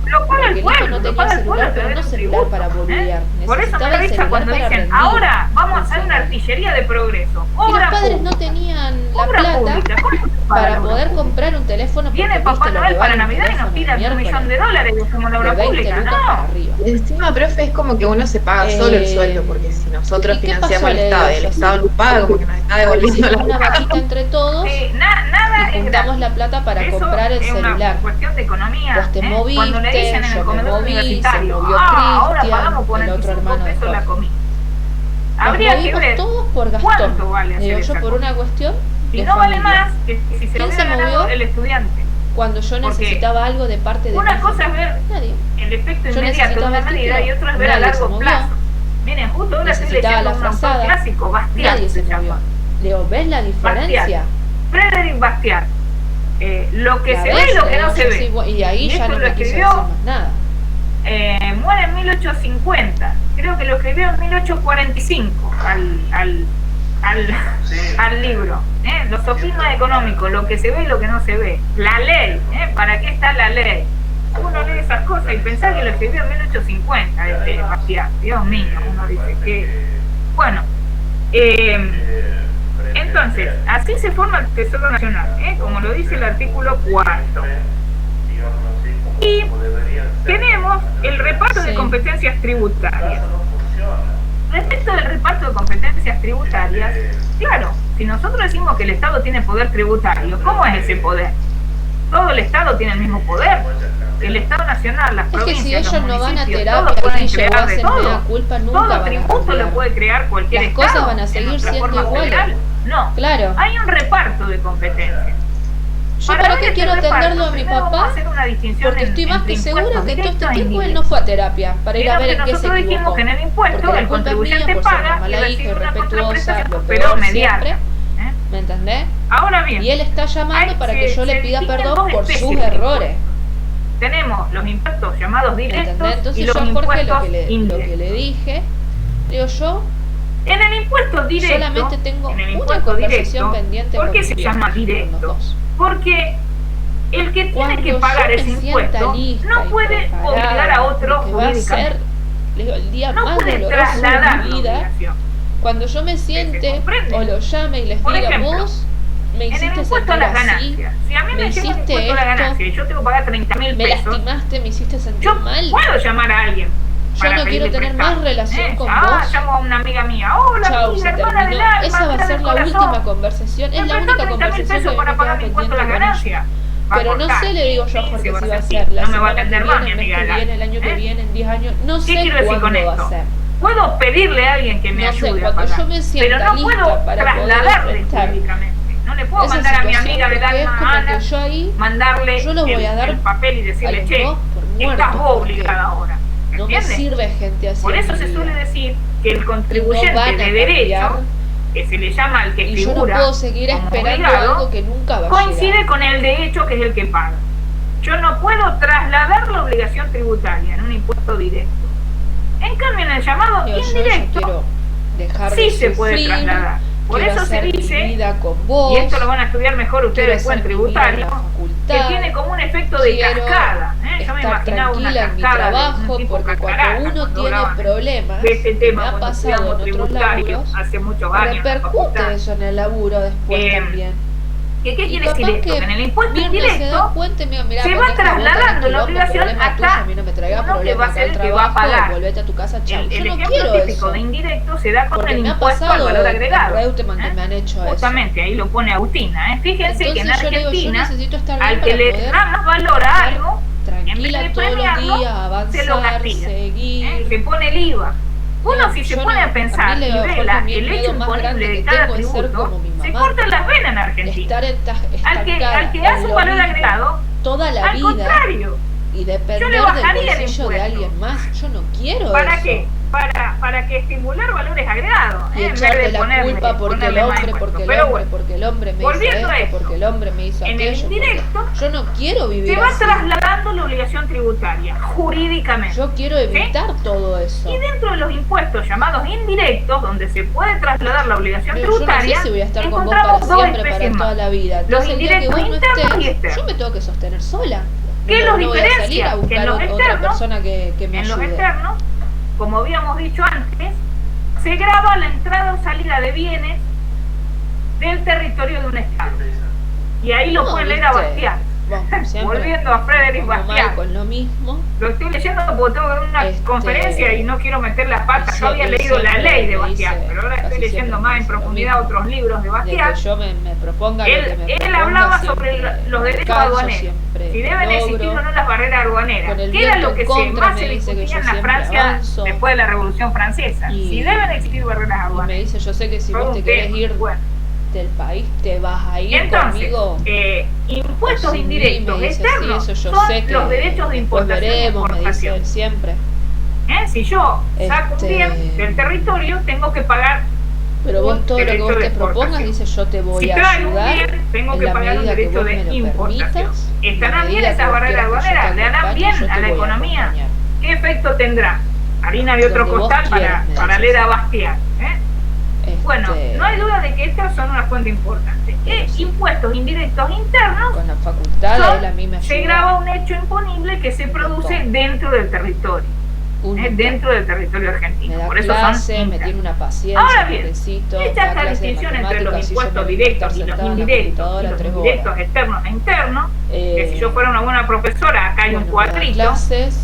lo paga Porque el el hijo pueblo, no lo tenía paga el celular, pueblo, pero es no un celular tributo, para boludear. Por eso me Necesitaba da el risa celular cuando para dicen, rendir. ahora vamos a hacer una Funcional. artillería de progreso, Y los obra padres no pública, tenían la obra plata pública. ¿Cómo se paga para la obra poder pública? comprar un teléfono, porque Viene viste Papá lo Noel que para vale un Navidad y nos teléfono tira de $1 millón miércoles, y hacemos la de obra 20 pública. lucas para No, arriba. Y encima, profe, es como que uno se paga solo el sueldo, porque si nosotros ¿y qué financiamos pasó? el Le Estado digo y el yo, Estado sí. nos paga, como que nos está devolviendo Hicimos la una vaquita entre todos nada y es juntamos gratis. la plata para Eso comprar el es celular. una cuestión de economía. Vos te moviste, Cuando le dicen en yo el me comedor moví, se universitario, movió ahora Cristian, pagamos por el otro 45 hermano de pesos la Jorge. comida. Nos Habría que movimos ver todos por Gastón. cuánto vale hacer Digo yo, esa por cosa. una cuestión Y de no vale familia. más que si se lo ¿Quién se hubiera ganado movió? el estudiante. Cuando yo Porque necesitaba algo de parte de una mi cosa es familia. ver Nadie. el efecto Yo inmediato de necesitaba una el medida título, y otro es ver a nadie se largo movió. plazo. Miren, justo ahora estoy Necesitaba leyendo la un autor frazada. clásico, Bastiat Nadie se se movió. llama. Le digo, ¿ves la diferencia? Frédéric Bastiat. Lo que ¿La se ve ves? y lo que Le no digo se yo, ve. sí, y ahí Y ya esto no lo me quiso escribió, decir más nada. Muere en 1850. Creo que lo escribió en 1845 al libro. Los sofismas económicos, lo que se ve y lo que no se ve. La ley, ¿para qué está la ley? Uno lee esas cosas y pensar que lo escribió en 1850, Bastiat. Dios mío, uno dice que... Bueno, entonces, así se forma el Tesoro Nacional, como lo dice el artículo 4. Y tenemos el reparto de competencias tributarias. Respecto del reparto de competencias tributarias, claro, si nosotros decimos que el Estado tiene poder tributario, ¿cómo es ese poder? Todo el Estado tiene el mismo poder. El Estado Nacional, las Es que provincias, si ellos los no van a municipios, terapia todos pueden y crear de hacen todo. mea culpa, nunca Todo van a tributo lo cambiar. puede crear cualquier Las Estado. cosas van a en seguir nuestra siendo forma iguales. federal. No, Claro. hay un reparto de competencias. ¿Yo para ver qué este quiero reparto, atenderlo a mi primero vamos a papá? hacer una distinción Porque estoy más que entre segura impuestos que todo este directos e tiempo él indirectos. no fue a terapia para ir a ver en qué se Nosotros dijimos equivocó. que en el impuesto Porque la el culpa es mía contribuyente por ser paga una y mala hija, recibe una irrespetuosa, contraprestación, lo pero peor mediana. siempre. ¿Me entendés? Ahora bien, Y él está llamando para que yo le pida distinguen perdón dos por sus especies de errores. impuestos. Tenemos los impuestos llamados ¿Me directos entendés? y Entonces los yo a Jorge impuestos lo que indirectos. le dije, digo yo, En el impuesto directo, solamente tengo en el una impuesto conversación directo, pendiente ¿por con qué mi se viejo, llama con los directo? dos. Porque el que tiene Cuando que pagar yo ese me sienta impuesto lista no y puede preparada obligar a de otro que va a ser, jurídicamente. le digo, el día No más puede doloroso trasladar de la mi vida, obligación. cuando yo me siente comprende? o lo llame y les Por diga, ejemplo, vos me En el hiciste impuesto a sentir las así, ganancias. Si a mí me llega el hiciste impuesto a la esto, ganancia y yo tengo que pagar 30.000 me pesos, lastimaste, me hiciste sentir yo mal. puedo llamar a alguien. Yo para no quiero pedirle tener prestado. más relación con Ah, vos. llamo a una amiga mía. Hola, Chau, amiga, se hermana del terminó. alma, Esa va a amiga ser del la corazón. última conversación. Es Me la prestó única 30.000 conversación pesos que para me pagar queda mi impuesto pendiente a la con ella. ganancia. Va a Pero no cortar. sé, le digo yo a Jorge, si va a así. ser la No me va a semana que atender más, mi viene, el mes amiga que del viene, el año que alma. viene, en 10 años. No ¿Qué sé quiero decir con cuándo va a esto? ser. Puedo pedirle a alguien que me No sé, ayude a cuando pagar, yo me sienta pero no lista puedo para poder trasladarle enfrentar públicamente. No le puedo esa mandar a mi situación, amiga del porque es alma, como Ana, que yo ahí mandarle yo lo voy a dar el papel y a decirle, los che, dos por muertos, estás vos porque obligada ahora. no me ¿Entiendes? sirve gente así. Por en eso mi se vida. suele decir que el Y no contribuyente van a de cambiar, derecho, que se le llama al que y yo no figura puedo seguir como esperando obligado, algo que nunca va a coincide llegar. con el de hecho, que es el que paga. Yo no puedo trasladar la obligación tributaria en un impuesto directo. En cambio, en el llamado Yo indirecto, quiero dejar sí de se puede sufrir, trasladar. Por quiero eso se hacer mi dice, vida con vos, y esto lo van a estudiar mejor ustedes después en quiero hacer mi vida en tributario, la facultad, que tiene como un efecto de quiero cascada. Yo me estar imaginaba una tranquila en mi cascada de trabajo, un tipo porque cascaraca cuando uno cuando tiene hablaban problemas, de este me tema ha cuando pasado en estudiamos otros tributario laburos, hace muchos años en la repercute facultad. eso en el laburo después también. ¿Qué Y quiere decir capaz esto? que Que en el impuesto Mirna se da indirecto cuenta y me mira, se va pendeja, vos tenés trasladando la quilombo, obligación problema tuyo, hasta a mí no me traigas uno que va problemas a acá ser al el que va a trabajo, pagar. volvete a tu casa, chao. El Yo no ejemplo quiero típico eso. de indirecto se da con Porque el me ha impuesto al pasado valor en agregado. Reutemann que me han hecho eso. Justamente, ahí lo pone Agustina. Fíjense que en Entonces yo le digo, yo Argentina, necesito estar bien al que para le poder da más valor a algo, en vez tranquila de todos los premiarlo, días, se lo avanzar, castiga. seguir. Se pone el IVA. Uno No, si se yo pone no- a pensar a mí y le- ve Jorge, mi el miedo hecho más grande imponible de que cada tengo es ser tributo, como mi se mamá. cortan las venas en Argentina. Estar Al que estancada hace en un lo valor mismo agregado, toda la al vida contrario. y depender del bajaría el bolsillo de impuesto. alguien más, yo no quiero ¿Para eso. qué? Para que estimular valores agregados. Y En vez echarle de la culpa porque el ponerle más hombre, impuestos. porque el Pero hombre, bueno, porque el hombre me hizo volviendo a esto, esto, porque el hombre me hizo en el aquello. porque indirecto, yo no quiero vivir se va así. trasladando la obligación tributaria, jurídicamente. Yo quiero evitar todo eso. Y dentro de los impuestos llamados indirectos, donde se puede trasladar la obligación Pero yo no tributaria, sé si voy a estar con vos para encontramos dos siempre, para especies toda más. la vida. Los Entonces el día que indirectos vos no internos y estés, externos. yo me tengo que sostener sola. ¿Qué No, los no voy a salir diferencia? a Que en buscar los otra externos, persona que me en los ayude. externos, como habíamos dicho antes, se graba la entrada o salida de bienes del territorio de un estado. Y ahí lo No, pueden leer a viste, Bastián. vos, siempre Volviendo a Frederick como Bastián. mal con lo mismo. Lo estoy leyendo porque tengo que dar una conferencia y no quiero meter las patas. Yo había él leído la siempre ley de me Bastián, dice, pero ahora estoy casi leyendo siempre más me en dice lo profundidad mismo. otros libros de De Bastián. que yo me proponga lo que me Él proponga, hablaba sobre siempre los derechos calzo, aduaneros, siempre si deben logro. existir o no las barreras aduaneras, Con el que era viento lo que en contra más me se dice que discutía yo en la siempre Francia avanzo. después de la Revolución Francesa, Y- si deben existir barreras Y me aduaneras. dice, yo sé que si Todo vos te un querés tema. ir Bueno. del país, te vas a ir Entonces, conmigo. impuestos Sin mí, indirectos me dice, externos sí, eso yo son sé que los derechos de después importación y veremos, me dice exportación. él siempre. Si yo saco un bien del territorio, tengo que pagar. Pero vos un todo lo que derecho vos de te propongas, exportación. dice yo te voy Si a traigo un ayudar bien, tengo en que la pagar un medida que derecho vos de me lo importación. permitas, en la ¿Estarán bien medida esas que vos barreras quieras que yo te aduaneras? ¿Le harán acompañe, bien yo a te la voy a economía? acompañar. ¿Qué efecto tendrá? Harina de otro Donde vos costal quieras, me para dices. leer a Bastián. Bueno, Este, no hay duda de que estas son una fuente importante. Impuestos indirectos internos con la facultad son- él a mí me ayuda. se graba un hecho imponible que se produce dentro del territorio. Dentro del territorio argentino. Me da Por eso clase, son me internos. tiene una paciencia, Ahora bien, necesito, esta me da clase de distinción entre los matemáticas, si yo impuestos me voy a directos estar y los sentada en la indirectos, y computadora los 3 horas. indirectos externos e internos, que si yo Eh, fuera una buena profesora, acá hay un bueno, me da cuadrito. clases,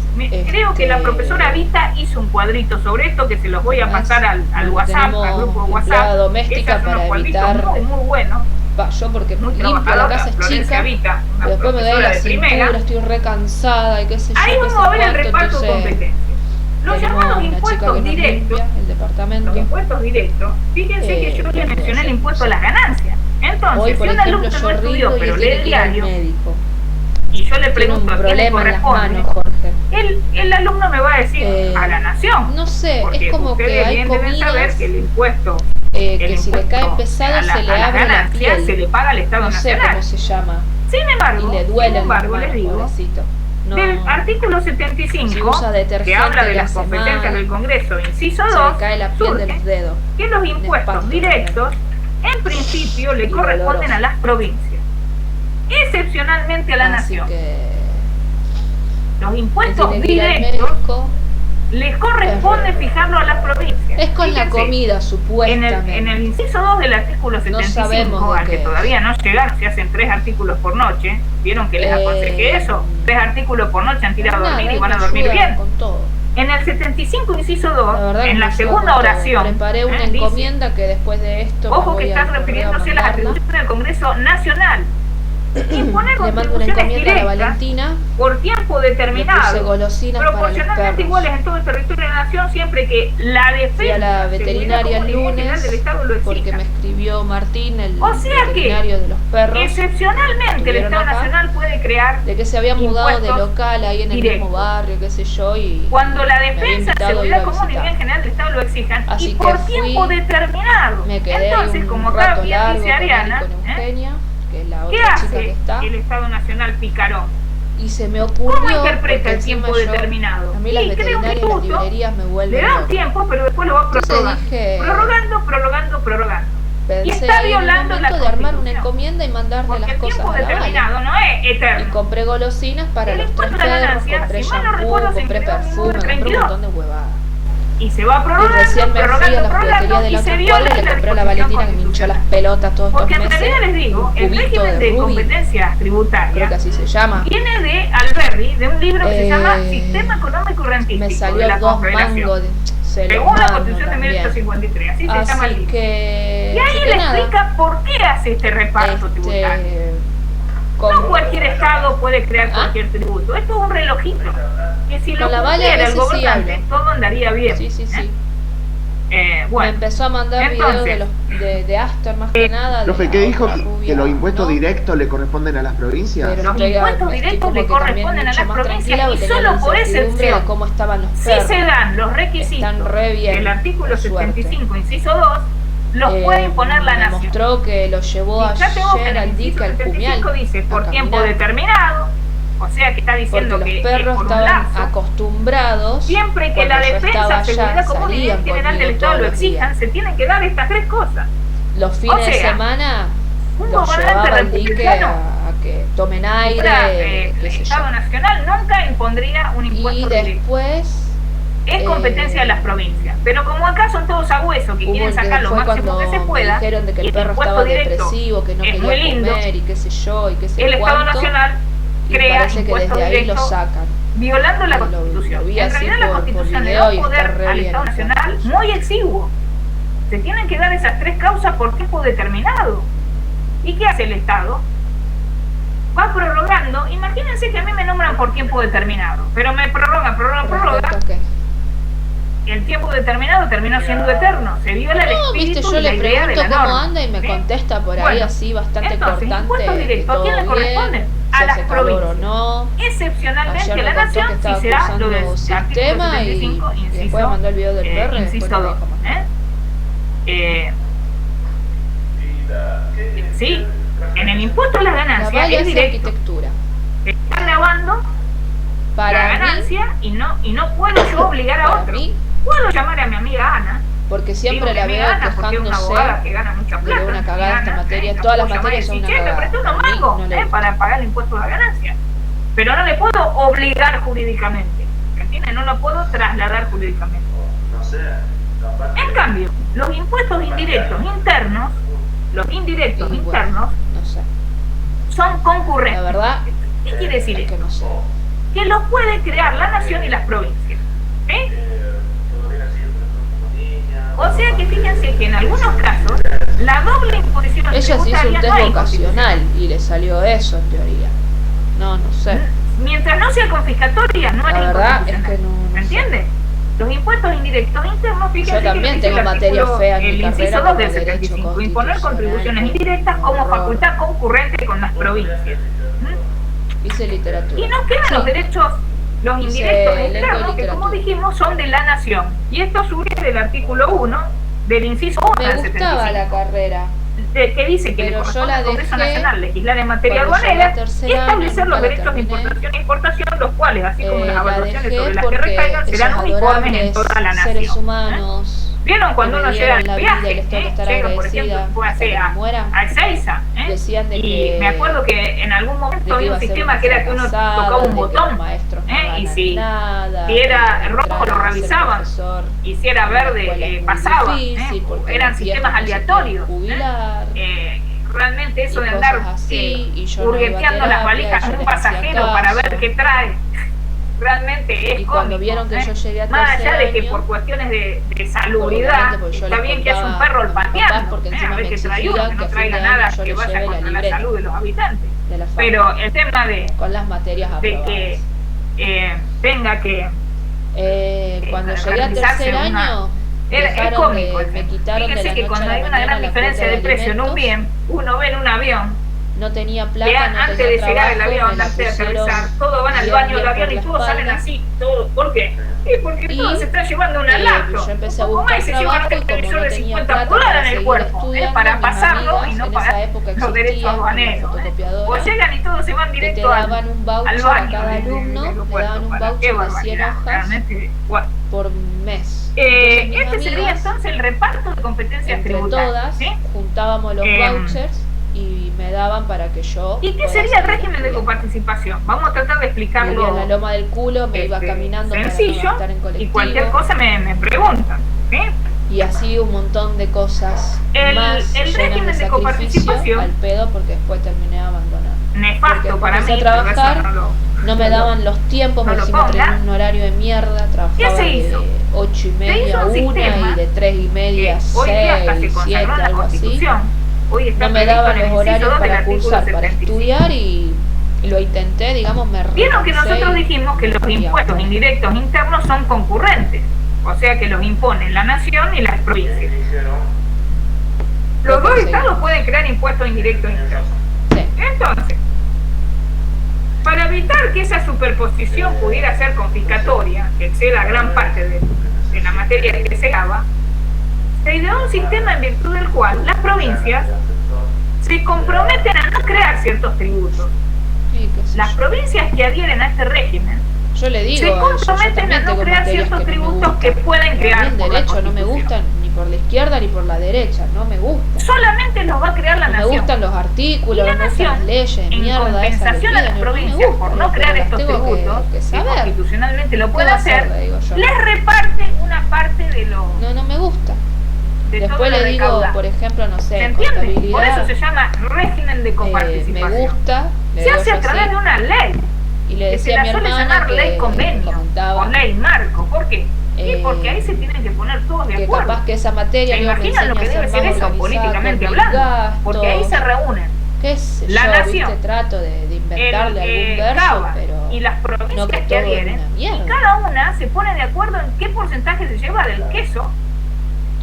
Creo que la profesora Vita hizo un cuadrito sobre esto que se los voy a además, pasar al bueno, WhatsApp, al tenemos grupo de empleada WhatsApp. doméstica Ella hace unos para cuadritos evitar- muy, muy buenos, yo porque muy limpio la trabajadora, casa es Florencia chica, Vita, una después me doy profesora la de cintura, primera. estoy re cansada y qué sé yo, Ahí qué vamos sé a ver el cuánto, reparto de entonces competencias. Los tenemos llamados una chica impuestos que nos directos, limpia el departamento. los impuestos directos, fíjense que yo le mencioné el impuesto a las ganancias. Entonces, Hoy, si por un ejemplo, alumno no yo estudió, rindo y pero él lee tiene el que ir al diario, médico. y yo le Tiene un pregunto a quién le problema en las corresponde, manos, Jorge. el alumno me va a decir a la nación. No sé, Porque es como que ustedes hay bien deben saber comidas que el impuesto, que si le cae pesado a se le a las abre la ganancias piel. se le paga al Estado No sé Nacional. cómo se llama. Sin embargo, Y le duele sin embargo, las les manos, digo, pobrecito. No, del artículo si 75, usa detergente que habla de le las hace competencias mal, del Congreso, inciso se 2, le cae la piel de surge los dedos. que los impuestos espanto, directos, en principio, le Y corresponden doloroso. a las provincias, excepcionalmente a la Así nación. que Los él impuestos tiene que ir al directos médico. les corresponde fijarlo a las provincias. Es con la Fíjense, comida, en supuestamente. el inciso 2 del artículo 75, sabemos de al que qué es. todavía no llegaron, se hacen 3 artículos por noche. ¿Vieron que les aconsejé eso? 3 artículos por noche han tirado a dormir y van a dormir bien. Con todo. En el 75, inciso La 2, verdad que en me la ayuda segunda con todo. oración, Preparé una dice, encomienda que después de esto ojo me que voy están al correo a refiriéndose a las mandarla. atribuciones del Congreso Nacional. Imponer Le mando una contribuciones encomienda a la directas Valentina. por tiempo Le determinado, puse golosinas para los proporcionalmente perros. iguales en todo el territorio de la nación, siempre que la defensa, Fui a la seguridad veterinaria el común y general lunes del Estado lo porque exija. me escribió Martín, el O sea que, veterinario de los perros, excepcionalmente el estuvieron Estado acá, Nacional puede crear, de que se había mudado de impuestos local ahí en el directos. mismo barrio, qué sé yo, y cuando la me había defensa, invitado a ir seguridad a común y visitar. bien general del Estado lo exijan, Así y que por fui, tiempo determinado. me quedé Entonces, un como acá rato bien largo dice con él y Ariana, con Eugenia, que es la ¿qué otra chica hace que está, el Estado Nacional picarón? Y se me ¿Cómo ocurrió. interpreta porque el tiempo encima yo- determinado? A mí las Y crea un veterinarias y las tributo, librerías me le vuelven da un loca. tiempo, pero después lo va Entonces prorrogando. dije- Prorrogando. Y Pensé está en un violando la momento de armar una Constitución. encomienda y mandarle Porque las el cosas tiempo a la determinado Vale. no es Y eterno. compré golosinas para El los 3 impuesto a la perros, ganancia, compré si mal no shampoo, recuerdo, se compré creó en perfume, compré un 1932. montón de huevadas. Y se va Y prorrogando, recién me fui a la juguetería de y la se otra viola cuadra y le la compré a la disposición Valentina que me hinchó las constitucional. pelotas todos Porque estos en meses. realidad les digo, un el cubito régimen de Ruby, competencias creo que tributarias así se llama. viene de Alberdi, de un libro que se llama Eh, Sistema Económico y Rentístico Me de salió la 2 Confederación. mangos, se los Según la mando Constitución de también. 1853, así se llama el Así libro. que... Y ahí así le que nada, explica por qué hace este reparto tributario. No cualquier Estado puede crear cualquier tributo. Esto es un relojito. Que si lo Con la Vale a cumpliera el veces sí gobernante, hablo. todo andaría bien. Sí. Me Bueno, empezó a mandar entonces, videos de Astor más que nada. Profe, de ¿qué la dijo? otra rubia, ¿Que los impuestos ¿no? directos le corresponden a las provincias? Pero los estoy- impuestos estoy directos como le que también corresponden a mucho las más provincias tranquila, y porque tenía solo la por incertidumbre excepción. de cómo estaban los si perros. se dan los requisitos Están re bien, del artículo por suerte. 75, inciso 2, los puede imponer la me nación. mostró que lo llevó Y ya tengo que ayer en el al dique, inciso al 75 Cumial, dice por a tiempo caminar, determinado, o sea que está porque diciendo los que perros por un estaban lapso, acostumbrados. siempre que cuando la yo defensa, estaba allá, seguridad común y salían bien general del conmigo Estado todos lo los exijan, días. se tienen que dar estas tres cosas. Los fines O de sea, semana un los gobernante llevaba al dique republicano, a que tomen fuera, aire, qué sé yo. Estado Nacional nunca impondría un Y impuesto directo. después Es competencia de las provincias. Pero como acá son todos agüesos que hubo quieren el que sacar lo fue máximo cuando que se me pueda, dijeron de que y el perro impuesto estaba directo depresivo, que no es quería muy lindo, comer y qué sé yo y qué sé el Estado cuánto, Nacional y crea parece que impuestos desde ahí lo directos sacan. violando la Lo Constitución. vi En así realidad la por Constitución le video da y un está poder re al bien Estado esa Nacional cosa. muy exiguo. Se tienen que dar esas tres causas por tiempo determinado. ¿Y qué hace el Estado? Va prorrogando. Imagínense que a mí me nombran por tiempo determinado, pero me prorroga. ¿Respecto a qué? El tiempo determinado terminó siendo eterno. Se viola el No, viste, espíritu yo y la le idea de pregunto la cómo norma. anda y me ¿Sí? contesta por ahí Bueno, así bastante entonces, cortante, impuestos que directos, ¿a quién le todo corresponden? bien, A si las hace calor o provincias. no. Excepcionalmente Ayer a me la contó que nación estaba si será lo del cursando artículo sistema 75, y inciso, después mandó el video del perro y después inciso no 2. dijo más nada. Sí, en el impuesto a las La ganancias Vale es hace directo. arquitectura. Se está grabando la Para mí, ganancia y no puedo yo obligar a para otro. mí, Puedo llamar a mi amiga Ana. porque Digo siempre que la mi veo Ana, porque es una abogada quejándose que gana mucha de plata. una mi cagada esta Ana, materia. no Todas las puedo llamar y materias son decir, una "Che, me cagada". presté unos A mí mangos no le gusta. para pagar el impuesto a la ganancia. Pero no le puedo obligar jurídicamente. ¿Entiendes? No lo puedo trasladar jurídicamente. En cambio, los impuestos indirectos internos, Y bueno, no sé. son concurrentes. La verdad ¿Qué quiere decir es esto? que no sé. Que los puede crear la nación y las provincias. ¿Sí? O sea que fíjense que en algunos casos la doble imposición Ella se hizo un tributaria test no es vocacional y le salió eso en teoría. No sé. mientras no sea confiscatoria, no es La verdad es inconstitucional. que no ¿Me sé. entiende? Los impuestos indirectos internos, fíjense Yo también que dice tengo el materia artículo, fea en mi el carrera inciso 2 como del derecho 75, imponer constitucional, contribuciones indirectas un como horror. facultad concurrente con las provincias. Hice literatura. Y nos quedan Sí. los derechos, los Hice indirectos lengua y internos, que como literatura. dijimos son de la nación. Y esto surge del artículo 1 del inciso 1 Me del gustaba 75. la carrera. Que dice que le Pero yo corresponde la al Congreso dejé Nacional legislar en materia cuando llegué aduanera a tercer y año, establecer los nunca la derechos de terminé. importación e exportación, los cuales, así como las La evaluaciones dejé sobre las que porque recaigan, serán esos uniformes en adorables toda la nación. seres humanos ¿Vieron cuando que uno me llega dieron la al vida y viaje? les tengo que estar Llega, por ejemplo, agradecida fue hasta que a me muera? a Ezeiza, Decían de y que me acuerdo que en algún momento de que había iba un a ser sistema una que era que uno fracasada, tocaba un de que botón, los maestros no y ganan si nada, era que rojo lo entrar a ser revisaban, profesor y si era en la verde escuela es muy pasaba, difícil, porque eran los sistemas viejos no se aleatorios. quieren jubilar, Realmente eso y de andar cosas así, y yo no iba a hurgueteando las terapia, valijas yo de un les hacía pasajero para ver caso. qué trae, realmente es Y cuando cómico, vieron que yo llegué a más allá tercer de que año, por cuestiones de salubridad, obviamente, porque yo está les bien que haya un contaba perro a mis papás, olfateando, porque a encima ver me que traiga exigían uno, que que no a fin traiga de año nada yo que les vaya lleve la contra la libreta salud de los habitantes. de la Pero facultad, el tema con las materias de aprobadas. que tenga que Cuando llegué a realizarse tercer una- año, es dejaron cómico de, el me tema. quitaron de Fíjense la que noche cuando a hay la una gran mañana la diferencia cuota de precio en un alimentos. bien, uno ve en un avión no tenía plata, Vean, no antes tenía de llegar trabajo, el avión, me la antes de pusieron aterrizar, todos van al bien, baño bien del avión por y la todos salen espalda. así, todos. ¿Por qué? Porque Y, todos se están llevando una laptop. yo empecé a Un poco buscar más y se llevan trabajo un y como televisor no de tenía 50 plata pulgadas para en el seguir cuerpo, estudiando, para mis pasarlo amigas y no en pagar esa época los derechos existían una aduaneros. O fotocopiadora llegan y todos se van que te directo daban un al voucher a baño cada del alumno, le aeropuerto. daban un Para qué voucher de 100 barbaridad, hojas realmente. Bueno. por mes. Entonces, mis Este sería amigas, entonces el reparto de competencias entre tributarias. todas, ¿Sí? juntábamos los vouchers y me daban para que yo ¿Y qué pueda sería el seguir régimen de estudiando. coparticipación? Vamos a tratar de Vivía en la explicarlo loma del culo, me iba caminando para no sencillo gastar en y colectivo. cualquier cosa me preguntan. ¿Sí? Y así un montón de cosas más El llenas régimen de de sacrificio coparticipación, al pedo porque después terminé abandonando. Porque nefasto después para empecé mí, a trabajar, no me daban los tiempos, no porque lo si me ponga. traía un horario de mierda, trabajaba se de hizo? 8:30 a un 1 sistema y de 3:30 a hoy día hasta se 6, 7, consagró en la algo así. Constitución. Hoy está No me previsto daban en el los inciso horarios 2 del para artículo cursar, para 75. estudiar y lo intenté, digamos, me Vieron que relancé nosotros y- dijimos que los y impuestos abandoné. indirectos internos son concurrentes, o sea que los imponen la nación y las provincias. Los dos estados pueden crear impuestos indirectos internos. Sí. Entonces, para evitar que esa superposición pudiera ser confiscatoria, que exceda gran parte de la materia que se daba, se ideó un sistema en virtud del cual las provincias se comprometen a no crear ciertos tributos. Sí, qué sé Las yo. provincias que adhieren a este régimen Yo le digo, se yo comprometen también a no tengo crear materias ciertos que no me tributos gustan. que pueden crear También por la derecho no me Constitución. gustan ni por la izquierda ni por la derecha, no me gustan. Solamente los va a crear la No me nación. gustan los artículos, Y la no me gustan las nación, leyes de en mierda esas que compensación a las piden, no me provincias gustan, por no pero crear las estos tengo tributos, que que saber. constitucionalmente lo ¿Qué puede va a hacer, hacer, le digo yo? les reparte una parte de lo No me gusta. de todo Después lo le digo, recaudado. por ejemplo, no ¿Se sé, entiende? Por contabilidad, eso se llama régimen de me coparticipación. gusta, le Se digo hace yo a través así, de una ley. y le Que se decía a la mi suele hermana llamar ley que convenio comentaba o ley marco. ¿Por qué? Y Eh, porque ahí se tienen que poner todos de que acuerdo. capaz que esa materia ¿Se le me imaginan lo enseña que a debe ser ser más eso organizada políticamente con mis hablando? Porque ahí gastos, se reúnen qué sé la yo, nación, viste, trato de inventarle algún verso, Cava pero y las provincias no que que todo es adhieren, una y mierda. cada una se pone de acuerdo en qué porcentaje se lleva del queso.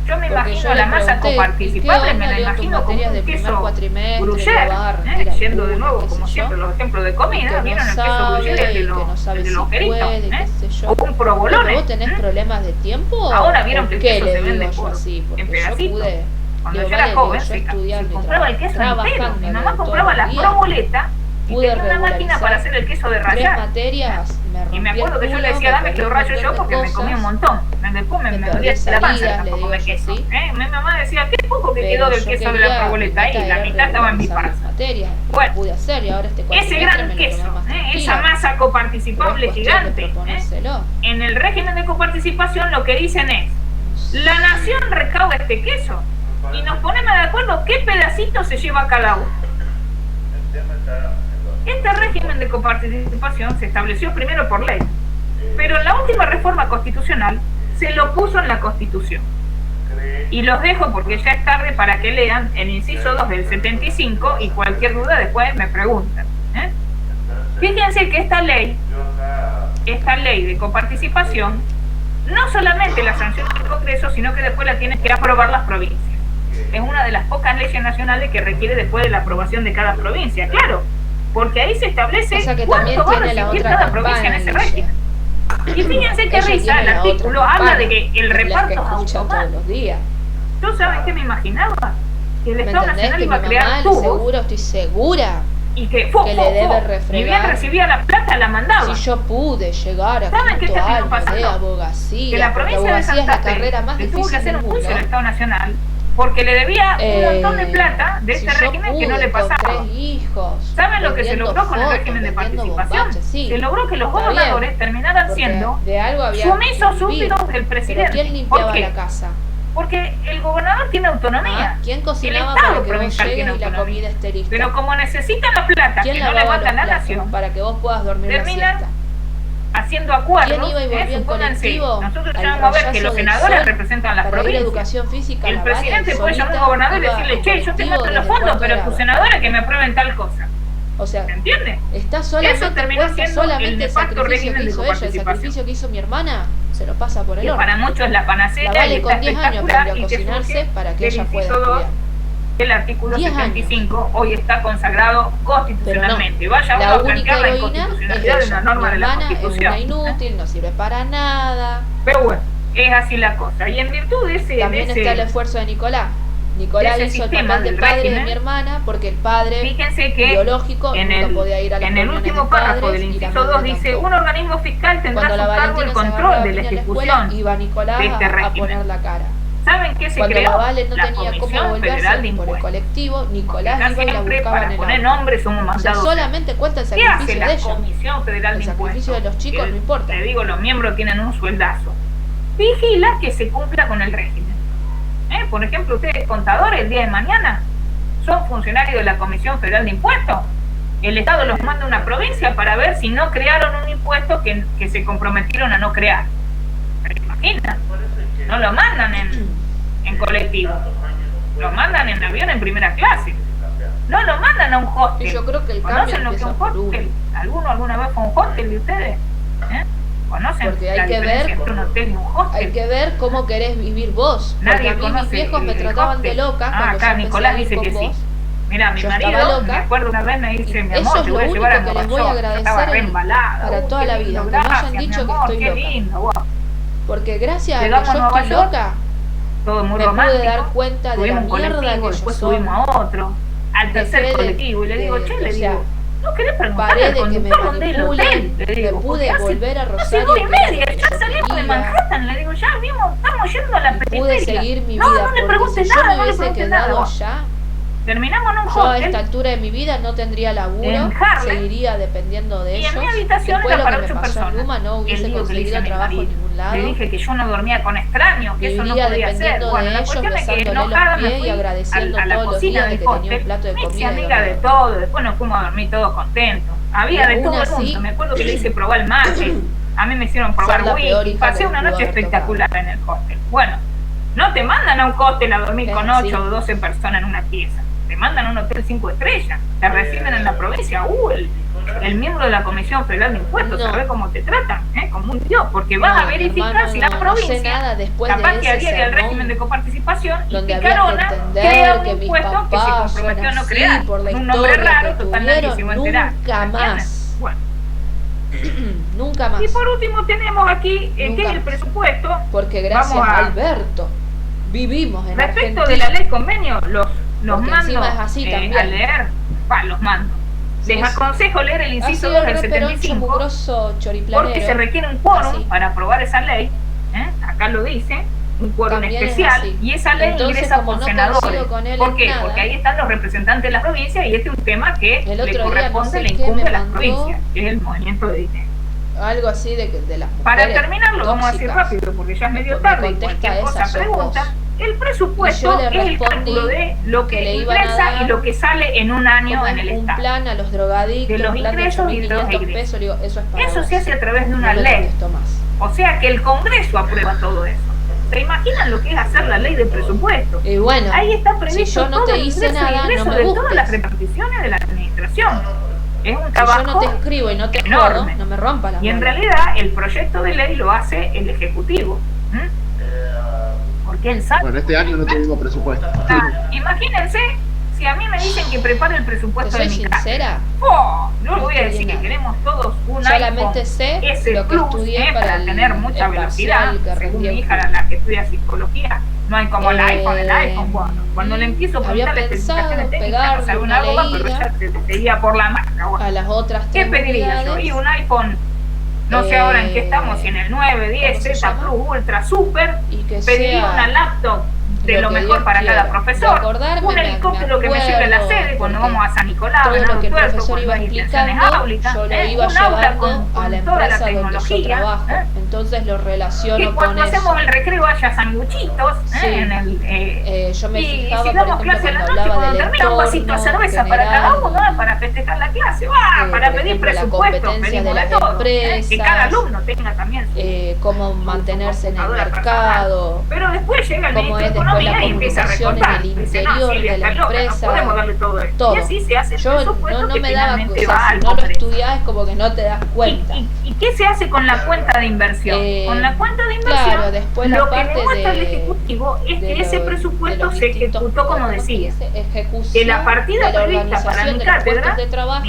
Yo me Porque imagino yo le la masa pregunté, ¿y qué coparticipable, onda, me la Leo, tus imagino como materias un del primer queso cuatrimestre, gruyère, lo vas a rendir al yendo de uno, nuevo qué como sé siempre yo, los ejemplos de y comida, que ¿vieron no el queso sabe, gruyère y que no sabe el de si los geritos? puede, qué sé yo. O un Pero provolone. vos tenés problemas de tiempo, Ahora vieron ¿o que el qué queso le se digo vende yo por- así? en Porque yo pedacitos. pude, Cuando digo, yo era vale, joven, digo, yo se estudiando y compraba el queso entero. trabajando Mi mamá todo compraba el la día, proboleta y pude tenía una máquina para hacer el queso de 3 rallar. materias, me rompí Y me acuerdo el que yo le culo, decía, me dame que lo perdí rayo un yo montón porque de me comí un cosas, montón. Después me me dolía perdí la panza salidas, de le comer digo yo queso. así. Mi mamá decía, qué poco que pero quedó del yo queso de quería la proboleta mi y meta la era mitad estaba en mi regularizar panza. mis materias, Bueno, lo pude hacer y ahora este ese cuatrimestre gran me lo queso, tomé más esa tranquila. masa Pero es coparticipable cuestión de gigante, proponérselo. en el régimen de coparticipación lo que dicen es, la nación recauda este queso y nos ponemos de acuerdo qué pedacito se lleva cada uno. Este régimen de coparticipación se estableció primero por ley, pero en la última reforma constitucional se lo puso en la Constitución. Y los dejo porque ya es tarde para que lean el inciso 2 del 75 y cualquier duda después me preguntan. Fíjense que esta ley de coparticipación no solamente la sanciona el Congreso, sino que después la tienen que aprobar las provincias. Es una de las pocas leyes nacionales que requiere después de la aprobación de cada provincia, claro, porque ahí se establece O sea que cuánto también va a tiene la recibir otra cada provincia en ese campaña, régimen. Y fíjense que Ella risa, tiene el la otra artículo habla campaña, de que el la que reparto es escucho todos automático. los días. ¿Yo saben qué me imaginaba? Que el ¿Me Estado entendés? Nacional Que iba mi a crear mamá, tubos seguro, estoy segura, y que que le debe ni refregar. bien recibía la plata la mandaba. si yo pude llegar a ¿Saben qué quinto terminó año de pasando? Que abogacía, la porque provincia de abogacía es la Santa Fe carrera más le tuvo que difícil hacer del un juicio al mundo. Estado Nacional porque le debía un montón de plata de Si este yo régimen que no pude le con pasaba. 3 hijos, ¿Saben lo que se vendiendo logró con el fotos, régimen de vendiendo participación? bombaches, sí, Se logró que los está gobernadores bien, terminaran porque siendo de algo había sumisos que vivir. súbditos del Pero presidente. ¿quién ¿Por limpiaba qué? la casa? Porque el gobernador tiene autonomía. Ah, ¿quién cocinaba El para Estado que vos provincial llegues tiene y la autonomía. comida esté lista? Pero como necesitan la plata ¿Quién que no le lavaba manda los la platos nación, para que vos puedas dormir la terminan siesta? haciendo acuerdos, ¿Quién iba y volvía en supónganse, colectivo nosotros al llegamos a ver que rayazo los del senadores sol representan las para ir a provincias? educación física? El la presidente Vale, puede llamar a un solita, gobernador y iba decirle, en che, yo te colectivo meto los desde fondos, cuarto pero grado. tus senadores que me aprueben tal cosa. O sea, ¿Se entiende? está Eso solamente terminó puesto siendo el solamente el nefasto sacrificio régimen que de hizo ella, el coparticipación. sacrificio que hizo mi hermana, se lo pasa por el Que horno. para muchos es la panacea La Vale y con está 10 años espectacular aprendió a y que cocinarse surge para que del ella pueda inciso 2 estudiar. el artículo 10 75 hoy está consagrado constitucionalmente. Pero no, vaya la uno a única plantear la heroína inconstitucionalidad es de una ella. norma Mi de la hermana es Constitución. una inútil, no sirve para nada. Pero bueno, es así la cosa. Y en virtud de ese... También de ese está el esfuerzo de Nicolás. Nicolás ese hizo el sistema papel de del padre régimen. de mi hermana porque el padre Fíjense que biológico en nunca el, podía ir a las en el reuniones último de párrafo padres del y la inciso 2 madre dice: tampoco. un organismo fiscal tendrá Cuando a la su cargo el Valentina se control agarraba de la piña en la escuela, ejecución iba Nicolás de este a régimen. poner la cara. ¿Saben qué se Cuando creó? la Vale no La tenía cómo Comisión volverse Federal de por el Impuestos. colectivo, Nicolás Acá iba y la siempre, buscaba en para el poner auto. nombres, somos O sea, mandados. solamente cuenta el ¿Qué hace sacrificio la de ella. Comisión Federal El de sacrificio Impuestos? de los chicos Que, no importa. te digo, los miembros tienen un sueldazo. Vigila que se cumpla con el régimen. Por ejemplo, ustedes contadores el día de mañana son funcionarios de la Comisión Federal de Impuestos. El Estado los manda a una provincia para ver si no crearon un impuesto que se comprometieron a no crear. ¿Se imaginan? No lo mandan en colectivo, lo mandan en avión en primera clase, no lo mandan a un hostel. Y yo creo que el cambio ¿Conocen lo que es empieza un por hostel? uno. ¿Alguno alguna vez fue a un hostel de ustedes? ¿Conocen Porque hay la que diferencia ver- entre un hotel y un hostel? Hay que ver cómo querés vivir vos. Porque Nadie a mí mis conoce viejos me el trataban de hostel. loca cuando Acá yo Nicolás empecé a dice ir que con sí. vos. Mira, mi Yo marido, estaba loca. me acuerdo una vez me dice: mi Eso amor, es te lo voy a único llevar a que Nueva les voy a York. Yo agradecer estaba re embalada. para toda qué la vida, lindo, que me hayan gracias, dicho mi que amor, estoy qué loca. lindo, wow. Porque gracias a que Llegamos a yo Nueva estoy York, loca, todo muy me romántico. pude dar cuenta de la Subimos un mierda colectivo, que después yo soy. subimos a otro, al tercer Dejé de- colectivo, y le digo: che, le o sea, digo, ¿no querés preguntarle paré al de que me conductor dónde es el hotel? manipulen, Le me digo, pude porque hace volver a hace Rosario, 2:30, que era lo que ya yo salimos de quería. Manhattan, le digo, ya vimos, estamos yendo a la Y pude periferia. seguir mi No, vida, no le porque preguntes si yo nada, me no le hubiese preguntes quedado nada. allá, Terminamos en un yo a hostel, esta altura de mi vida no tendría laburo, En Harlem, seguiría dependiendo de y ellos. en mi habitación Después era lo para que me 8 pasó en personas. Luma no El hubiese lío que le hice conseguido a mi trabajo en marido. ningún lado. Le dije que yo no dormía con extraños, que eso no Viviría podía ser. dependiendo Bueno, de la ellos, cuestión es que besándole enojada los me pies y fui agradeciendo a la todos los cocina días de del que tenía hostel, un plato de me hice comida y amiga de dormía. todo, después nos fuimos a dormir todos contentos. Había Y de aún todo el así, mundo, me acuerdo que le hice probar el mate, a mí me hicieron probar Sos la peor whisky, hija pasé que una me pudo noche haber espectacular en el hostel. Bueno, no te mandan a un hostel a dormir Es con así. 8 o 12 personas en una pieza, te mandan a un hotel 5 estrellas, te reciben en la provincia, el miembro de la Comisión Federal de Impuestos, No. ¿sabes cómo te tratan? Como un dios, porque vas No, a mi verificar hermano, si la no provincia, sé nada después capaz de que ese adhiere al sermón, régimen de coparticipación y donde había que picarona entender crea un que mis impuesto que se papás son comprometió a no así crear, por la un nombre historia raro, que total nadie se va a tuvieron, enterar. nunca ¿Entiendes? más. Bueno, Nunca más. y por último tenemos aquí que Nunca es el más. presupuesto. Porque gracias Vamos a a- Alberto vivimos en Respecto Argentina. de la ley convenio, los Porque mando encima es así también. a leer, los mando. Les Sí, aconsejo leer el Ha inciso sido 2 del re peroncho, 75, mugroso, choriplanero. porque se requiere un quórum Así. para aprobar esa ley, acá lo dice, un quórum También es especial, así. y esa ley Entonces, ingresa como por no senadores. coincido con él ¿Por en qué? nada, Porque ahí están los representantes de las provincias y este es un tema que El le otro día corresponde, no sé le qué incumbe me a las mandó. provincias, que es el movimiento de dinero. algo así de las mujeres Para terminarlo, vamos a decir tóxicas. rápido porque ya es medio Me tarde y contesta cualquier esa, cosa sos pregunta. vos. El Y presupuesto yo le es el respondí cálculo de lo que que le iban a ingresa dar y lo que sale en un año como en el un Estado. plan a los drogadictos, De los un plan de ingresos y de los 8.500 egresos. pesos, le digo, eso es para Eso vos. se hace a través de No una me ley. contesto más. O sea que el Congreso aprueba todo eso. ¿Se imaginan lo que es hacer la ley de presupuesto? Y bueno, Ahí está previsto si yo no todo te el hice ingreso y nada, egreso no me de todas las busques. reparticiones de la administración. Es un Si yo trabajo no te escribo y no te jodo, enorme. no me rompa las Y en bolas. realidad el proyecto de ley lo hace el Ejecutivo. Porque él sabe. Bueno, este año no tuvimos presupuesto. Imagínense si a mí me dicen que prepare el ¿Te presupuesto soy de mi casa. sincera? Yo les voy a decir que queremos todos un Solamente iPhone sé S lo que Plus, estudié para el- tener mucha el velocidad. parcial que Según rendí mi en hija, julio. la que estudia psicología, no hay como el iPhone. Bueno, cuando le empiezo a había preguntar las pensado especificaciones técnicas, no pegarle sabe una una boba, pero leída ya se seguía por la marca. Bueno, a las otras ¿qué tres pediría yo? unidades. Y un iPhone, no sé ahora en qué estamos, si en el 9, 10, ¿cómo se Z llama? Plus, Ultra, Super. Y que Pediría sea una laptop de lo que mejor Dios para quiera. cada De profesor, acordarme, un me helicóptero que me acuerdo, lleve a la sede cuando porque vamos a San Nicolás, todo lo Venado que el Tuerto, profesor cuando iba hay intenciones explicando, áulicas, yo lo iba un aula llevando con a la toda la empresa donde yo tecnología, trabajo. Entonces lo que relaciono con cuando hacemos eso. el recreo haya sanguchitos, Sí. en el, Yo me y fijaba, si por damos ejemplo, clase a la cuando noche, hablaba cuando del termina un vasito de entorno cerveza para cada general, uno, para festejar la clase, por para pedir ejemplo, la presupuesto, competencia pedimos de de las todo, que cada empresas, alumno tenga también su cómo mantenerse en el computadora mercado, Pero después llega el cómo ministro es después economía y empieza a recortar. en el Dice, no, interior Silvia, de la está loca, empresa, no podemos darle todo esto. todo. Y así se hace el Yo presupuesto no que me daba finalmente cuenta, va si al no lo Congreso. estudiás es como que no te das cuenta. ¿Y qué se hace con la cuenta de inversión? Con la cuenta de inversión, Claro, después la lo que parte demuestra el de- Ejecutivo es de que ese los presupuesto se distintos ejecutó como puestos, decía. ejecución Que la partida de la prevista para organización mi de los cátedra, puestos de trabajo,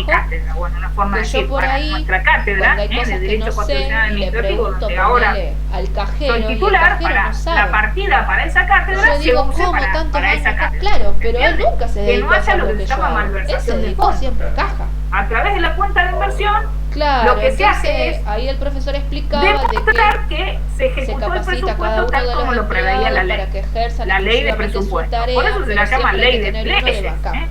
bueno, una forma de que yo decir, por para ahí, nuestra cátedra cuando hay de cosas que Derecho no sé, Constitucional y le Administrativo, pregunto, donde ahora ponele al cajero, soy y el titular, cajero para no la sabe. partida para esa cátedra Yo se digo, usa ¿cómo tantos para años esa acá? cátedra. Claro, pero él ¿Entiendes? nunca se Que dedicó no a haya hacer lo lo que que se yo llama hago. Él malversación se de dedicó fondos. siempre a caja. A través de la cuenta de inversión, Claro, lo que se hace entonces es ahí el profesor explicaba de demostrar que que se se ejecutó el capacita a cada presupuesto uno tal de como los lo preveía la empleados ley. para que ejerzan La ley de exclusivamente su presupuesto. tarea, Por eso se pero la llama siempre hay ley que de tener uno de leyes. backup.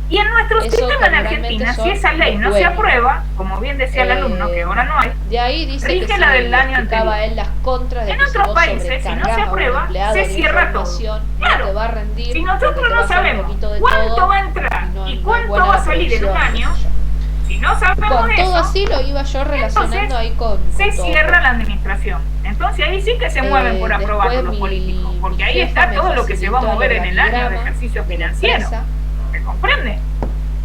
Y en nuestro Eso sistema en generalmente Argentina, son si esa ley no se dueños. aprueba, como bien decía el alumno, que ahora no hay, De ahí dice rige que la si del año explicaba anterior. él las contras de En que si otros vos países, si no se sobrecargás a un aprueba, empleado se de cierra todo. información, Claro. no te va a rendir, Si porque nosotros te no va a hacer un sabemos poquito de cuánto todo, va a entrar no y es cuánto buena va a la salir en un producción, año, qué sé yo. si no sabemos Con todo eso, así lo iba yo relacionando entonces ahí con se todo. cierra la administración. Entonces ahí sí que se mueven por aprobar después los políticos, porque mi ahí jefa está me todo lo que se va a facilitó mover en el año de organigrama ejercicio de la financiero. empresa, ¿Se comprende?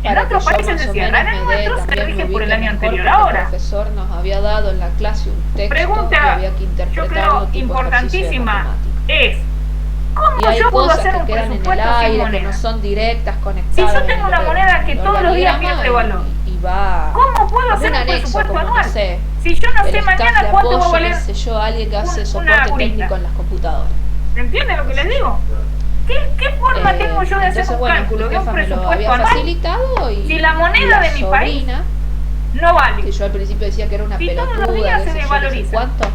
En para otros que yo países más se o cierran, menos en me dé nuestros se también rige me por el ubique año mejor, anterior. porque Ahora, el profesor nos había dado en la clase un texto y pregunta, había que yo interpretarlo creo tipo importantísima, ejercicio de matemática. es ¿cómo Y hay yo puedo cosas hacer que un quedan en el presupuesto sin aire, que moneda? no son directas, Si conectadas. yo tengo una moneda que todos los días pierde valor, y va ¿cómo puedo como hacer un un anexo, presupuesto como anual? no sé, Si yo no el sé staff mañana de cuánto va a apoyo, valer, qué sé yo, alguien que hace una soporte curita. técnico en las computadoras. ¿se entiende lo que les digo? ¿Qué forma tengo yo de hacer Entonces, un bueno, cálculo mi de un jefa me lo presupuesto había anual facilitado y si la moneda y la de mi país sobrina, no vale? que yo al principio decía que era una Si todos los pelotuda, días qué se sé yo, no sé desvaloriza. cuánto,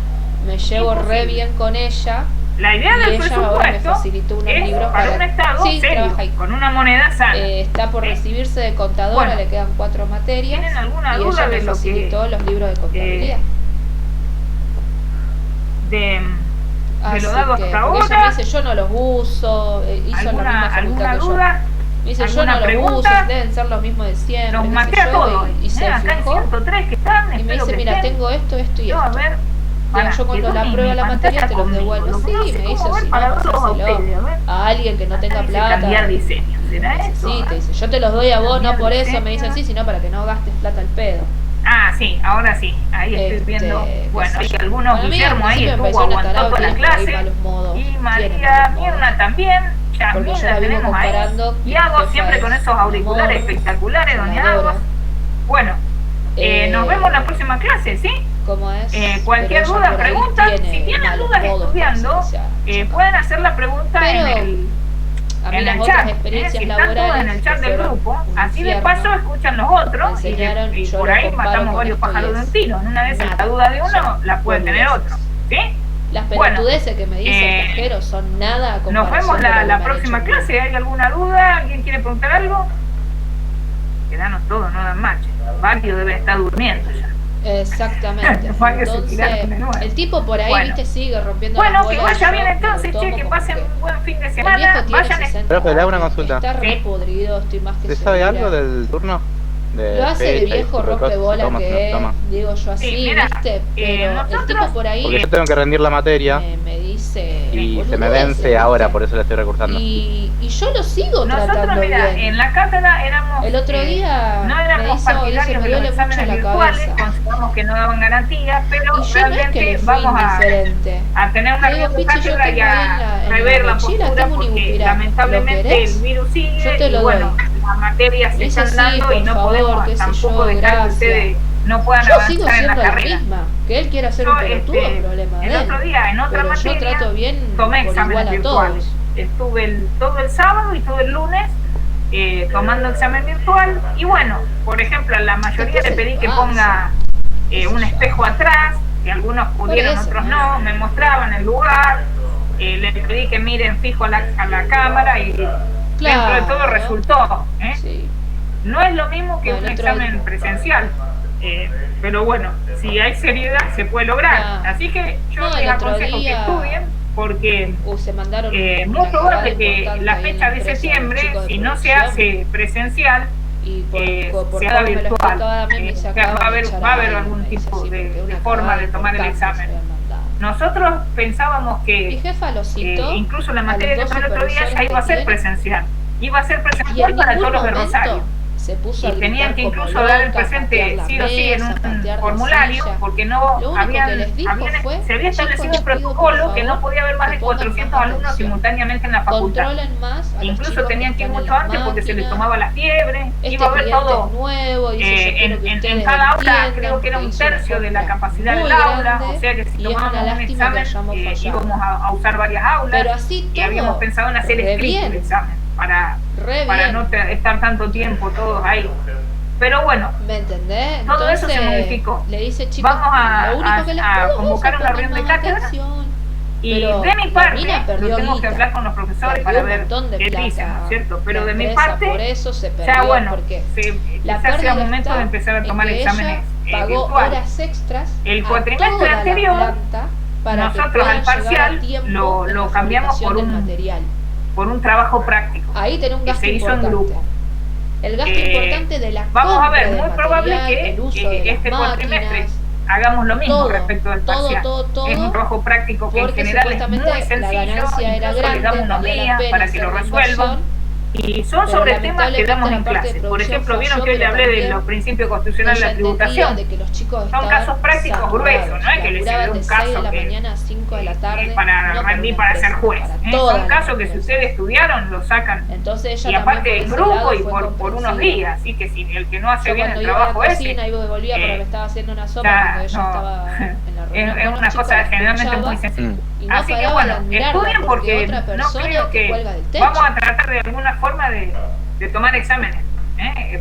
me llevo re Imposible. bien con ella. La idea Y del ella ahora me presupuesto facilitó unos es libros para un Estado sí, serio, trabaja ahí. con una moneda sana. Está por recibirse de contadora, Bueno, le quedan 4 materias. ¿tienen alguna y duda ella de me lo que facilitó los libros de contabilidad. de lo Así dado que, hasta porque ella ahora? me dice, yo no los uso, hizo la misma facultad ¿Alguna que yo. duda? Me dice, yo ¿Alguna no los pregunta? uso, deben ser los mismos de siempre. Los qué sé maté a yo, todos. y se Acá en fijó 103 que están, y me espero dice, que mira, estén. tengo esto y Yo, a ver, Digo, yo cuando la prueba la materia te los devuelvo. Sí, me dice, si no, pásaselo a alguien que no tenga plata. Cambiar diseño, ¿será eso? Sí, te dice, yo te los doy a vos, no Cambiar por eso, diseño. me dice así, sino para que no gastes plata al pedo. Ah, sí, ahora sí, ahí estoy viendo. Bueno, hay algunos, Bueno, a mí Guillermo al ahí principio me estuvo pareció una aguantando tarada, la tiene por ahí clase. malos modos, Y tiene María malos modos. Mirna también. Porque Yasmín yo la la vivo tenemos ahí. comparando. Y mi hago jefa siempre es con esos un auriculares amor, espectaculares, doña senadora. Agua. Bueno, nos vemos en la próxima clase, ¿sí? ¿Cómo es? Cualquier Pero ella duda, por ahí preguntan. tiene Si tienen malos dudas modos, estudiando, o sea, pueden hacer la pregunta Pero en el a mí en las el otras chat, experiencias si están todos laborales en el chat que del fueron grupo, un así de infierno, paso escuchan los otros me enseñaron, y yo por lo ahí comparo matamos con varios esto y pájaros de un es tiro. En una de esas nada, la duda de uno son la puede tener boludeces. otro, ¿sí? Las Bueno, pelotudeces que me dice el cajero son nada a Nos comparación vemos de lo que la me han próxima hecho. clase. ¿Hay alguna duda? ¿Alguien quiere preguntar algo? Quedanos todos, no dan macho. Varios deben estar durmiendo ya. Exactamente. Varios se Entonces, tiraron de nuevo. el tipo por ahí, Bueno. viste, sigue rompiendo Bueno, las que bolas. vaya yo bien me lo entonces, tomo che, que como pasen que un buen fin de el semana. viejo tiene Vayan 60 Profe, le hago una años, consulta. está re Sí. podrido, estoy más que ¿Se segura. sabe algo del turno? De Lo hace de fecha y viejo tipo de cosas, rompebola toma, que no es, toma? digo yo así, Sí, mira, viste, pero el nosotros- tipo por ahí Porque yo tengo que rendir la materia me dice y se me boludeces, vence ahora, ¿viste? por eso la estoy recursando. Y yo lo sigo Nosotros, tratando mira, bien. en la cátedra éramos. El otro día no me éramos hizo, dice, partidarios me de los duele mucho exámenes la virtuales, cabeza. consideramos que no daban garantía, pero Y yo no es que realmente le fui vamos indiferente. a tener una Le digo, reunión Pichi, yo cátedra tengo y ahí a en rever la mochila, postura tengo un porque ibupirac. ¿Lo lamentablemente querés? el virus sigue Yo te lo y bueno, doy. las materias se Me dice, están sí, dando y por no favor, podemos qué sé tampoco yo, dejar que gracias. ustedes no puedan Yo sigo avanzar en la siendo la carrera. misma. Que él quiera hacer Yo, un pelotudo, problema de el él. otro día en otra Pero materia yo trato bien tomé por exámenes igual a virtuales. todos. Estuve todo el sábado y todo el lunes tomando examen virtual y bueno, por ejemplo, a la mayoría le pedí que ponga un espejo atrás, que algunos pudieron, eso, otros ¿no? no, me mostraban el lugar, le pedí que miren fijo a la cámara y dentro de todo Claro. resultó. Sí. No es lo mismo que Bueno, un el otro examen día. presencial, pero bueno, si hay seriedad se puede lograr. Claro. Así que yo No, les el otro aconsejo que día- estudien porque Se mandaron muy una probable cagada que importante la ahí en fecha de empresa, septiembre, un chico de si no se producción, hace presencial, y por se haga cómo me lo virtual. explicaba a mí, me O sea, sacaba va a haber de echar a algún alguien, me dice, tipo sí, de porque una forma cagada de tomar el importante examen. se había mandado. nosotros pensábamos Mi que jefa lo citó. incluso la a materia los que dos fue el otro día ya supervisores iba a que ser tiene, presencial. Iba a ser y presencial en para ningún todos los de momento Rosario. se puso Y a tenían gritar que como incluso dar el loca, presente patear la sí o sí en mesa, un patear la formulario, silla. porque no Lo único que les dijo fue, se había chicos, establecido les un pido, por protocolo que no favor, podía haber más que de pongan 400 más alumnos atención. simultáneamente en la facultad. Controlen más a los Incluso chicos que tenían que ir están en mucho las antes porque se les máquinas. tomaba la fiebre, Este iba a haber cliente todo. es nuevo, dice, yo quiero que En ustedes cada aula entiendan, creo que era porque un hizo una tercio de la compra capacidad muy del aula, grande, o sea que si y es una tomábamos un lástima que examen hayamos fallado. íbamos a usar varias aulas. Pero así y todo, habíamos pensado en hacer re escrito el bien. examen para Bien. no estar tanto tiempo todos ahí. Pero bueno, ¿Me entendés? todo eso se Entonces, modificó. le dice, chicos, Vamos a lo único que les pido convocar es que una pongan reunión de más cátedra. atención. Y Pero de mi la parte, mina perdió lo tengo que guita, hablar con los profesores perdió para un ver montón de qué plata. dicen, ¿no es cierto? Pero La de mi empresa, parte, por eso se perdió, ya bueno, porque la pérdida sea momento está de empezar a en tomar que exámenes ella pagó virtuales. horas extras El a cuatrimestre toda la anterior, planta para que nosotros puedan al llegar a parcial tiempo lo en la cambiamos fabricación por del un material. por un trabajo práctico Ahí tiene un que gasto se hizo en importante. grupo. El gasto importante de la Vamos a compra ver, del muy probable material, el uso de que este las cuatrimestre máquinas, hagamos lo mismo todo, respecto del parcial. todo, es un trabajo práctico que en porque general es supuestamente muy la sencillo, ganancia era incluso grande, le damos unos valía la días pena para que hacer lo la resuelvan. inversión, Y son pero sobre temas que damos lamentablemente en la parte de clase. Por producción ejemplo, vieron falló, que hoy le pero hablé de también los principios constitucionales de ella la entendía tributación. de que los chicos Son estaban casos prácticos saturados, gruesos, no es que les laburaban dé un de 6 de caso la que mañana a 5 de la tarde, para no rendir una para ser empresa, juez. para todas Son las casos que si empresas. ustedes estudiaron, lo sacan. Entonces ella Y también aparte por en ese grupo lado y fue por unos comprensiva. días. Así que si el que no hace Yo bien cuando el iba a la trabajo ese, cocina y volvía porque me estaba haciendo una sopa ya, cuando ella no, estaba en la reunión es con una los chicos, cosa la generalmente escuchaba muy sencilla. y no Así que paraba bueno, de admirarla estudien porque otra no persona creo te que cuelga del techo. vamos a tratar de alguna forma de tomar exámenes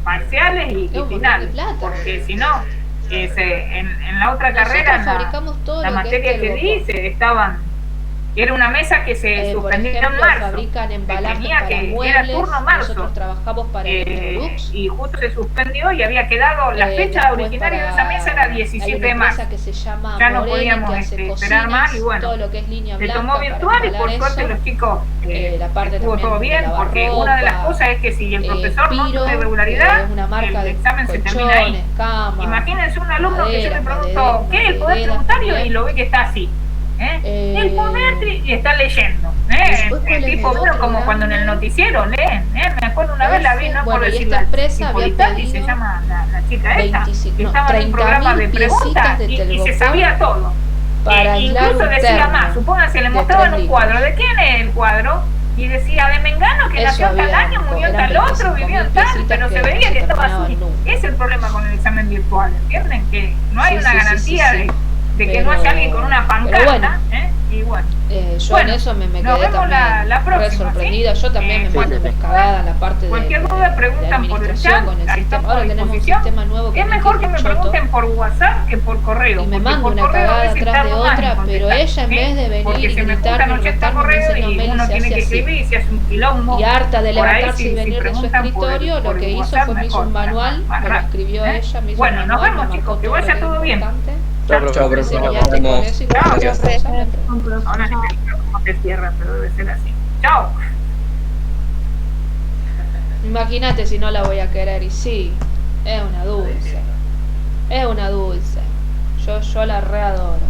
parciales y Es un montón de finales, plata. porque si no, en la otra Nosotros carrera, en fabricamos todo la lo materia que es di, era una mesa que se por suspendió ejemplo, en marzo. fabrican embalajes tenía para que muebles, era turno marzo. nosotros trabajamos para Electrolux. Y justo se suspendió y había quedado, la fecha Después originaria de para- esa mesa era hay 17 una de marzo. empresa que se llama Ya no Morelli, podíamos que hace esperar más y cocinas, bueno, todo lo que es línea se blanca tomó para virtual y por embalar suerte eso. los chicos La parte estuvo también todo de bien, porque una de las lavarropa, cosas es que si el profesor no Piro, tiene irregularidad, es una marca el de examen se termina colchones, ahí. camas, Imagínense un alumno que yo le madera, pregunto, ¿qué es el poder madera, tributario? bien. Y lo ve que está así. El poder y está leyendo. Después, ¿cuál El es tipo, el bueno, otro como cuando en el grande? noticiero leen. Me acuerdo una vez la vi, no Bueno, por y decir esta la empresa había Cipolitani, se pedido llama la chica esta, 25, que no, estaba en un 30.000 programa de piecitas preguntas de y se telgopor sabía todo. para aislar Incluso un decía termo más, supónganse, le de mostraban 3 un litros. cuadro. ¿De quién es el cuadro? Y decía, de Mengano, que Eso nació en tal había, año, murió en eran tal otro, 25.000 vivió en tal, piecitas pero se que veía no que se estaba terminaban así. nunca. Ese es el problema con el examen virtual, ¿entienden? Que no hay Sí, una sí, sí, garantía sí, sí. de que Pero- no haya alguien con una pero pancarta, bueno. Y bueno. Yo Bueno, en eso me nos quedé vemos también la próxima, re sorprendida. ¿sí? Yo también me Sí, mando sí, sí. una cagada en la parte Cualquier de duda preguntan por el administración chat, con el ahí sistema. estamos Ahora a tenemos un disposición. sistema nuevo que Es no mejor que me choto. pregunten por WhatsApp que por correo. Y me porque mando por una correo a cagada veces atrás de tardo más en otra, pero contestar, ella en ¿sí? vez de venir Porque y se me gritarme, juntan 80 retarme, me correos dice, no, y Meli, uno se tiene hace que así. escribir y se hace un quilombo. Y harta de Por ahí, levantarse y si venir de su preguntan escritorio, por lo el que hizo WhatsApp, fue me hizo mejor, un manual, más me lo rápido, escribió ella, me hizo Bueno, un nos manual, vemos, me chicos, marcó que todo vaya lo todo bien. importante. Chao, Chao, profe. profesor. Enseñate Nos con vemos. eso y Chao, cualquier Gracias. cosa me preguntas. Ahora no sé cómo se cierra, pero debe ser así. Chao. Imagínate si no la voy a querer, y sí, es una dulce. Es una dulce. Yo la readoro.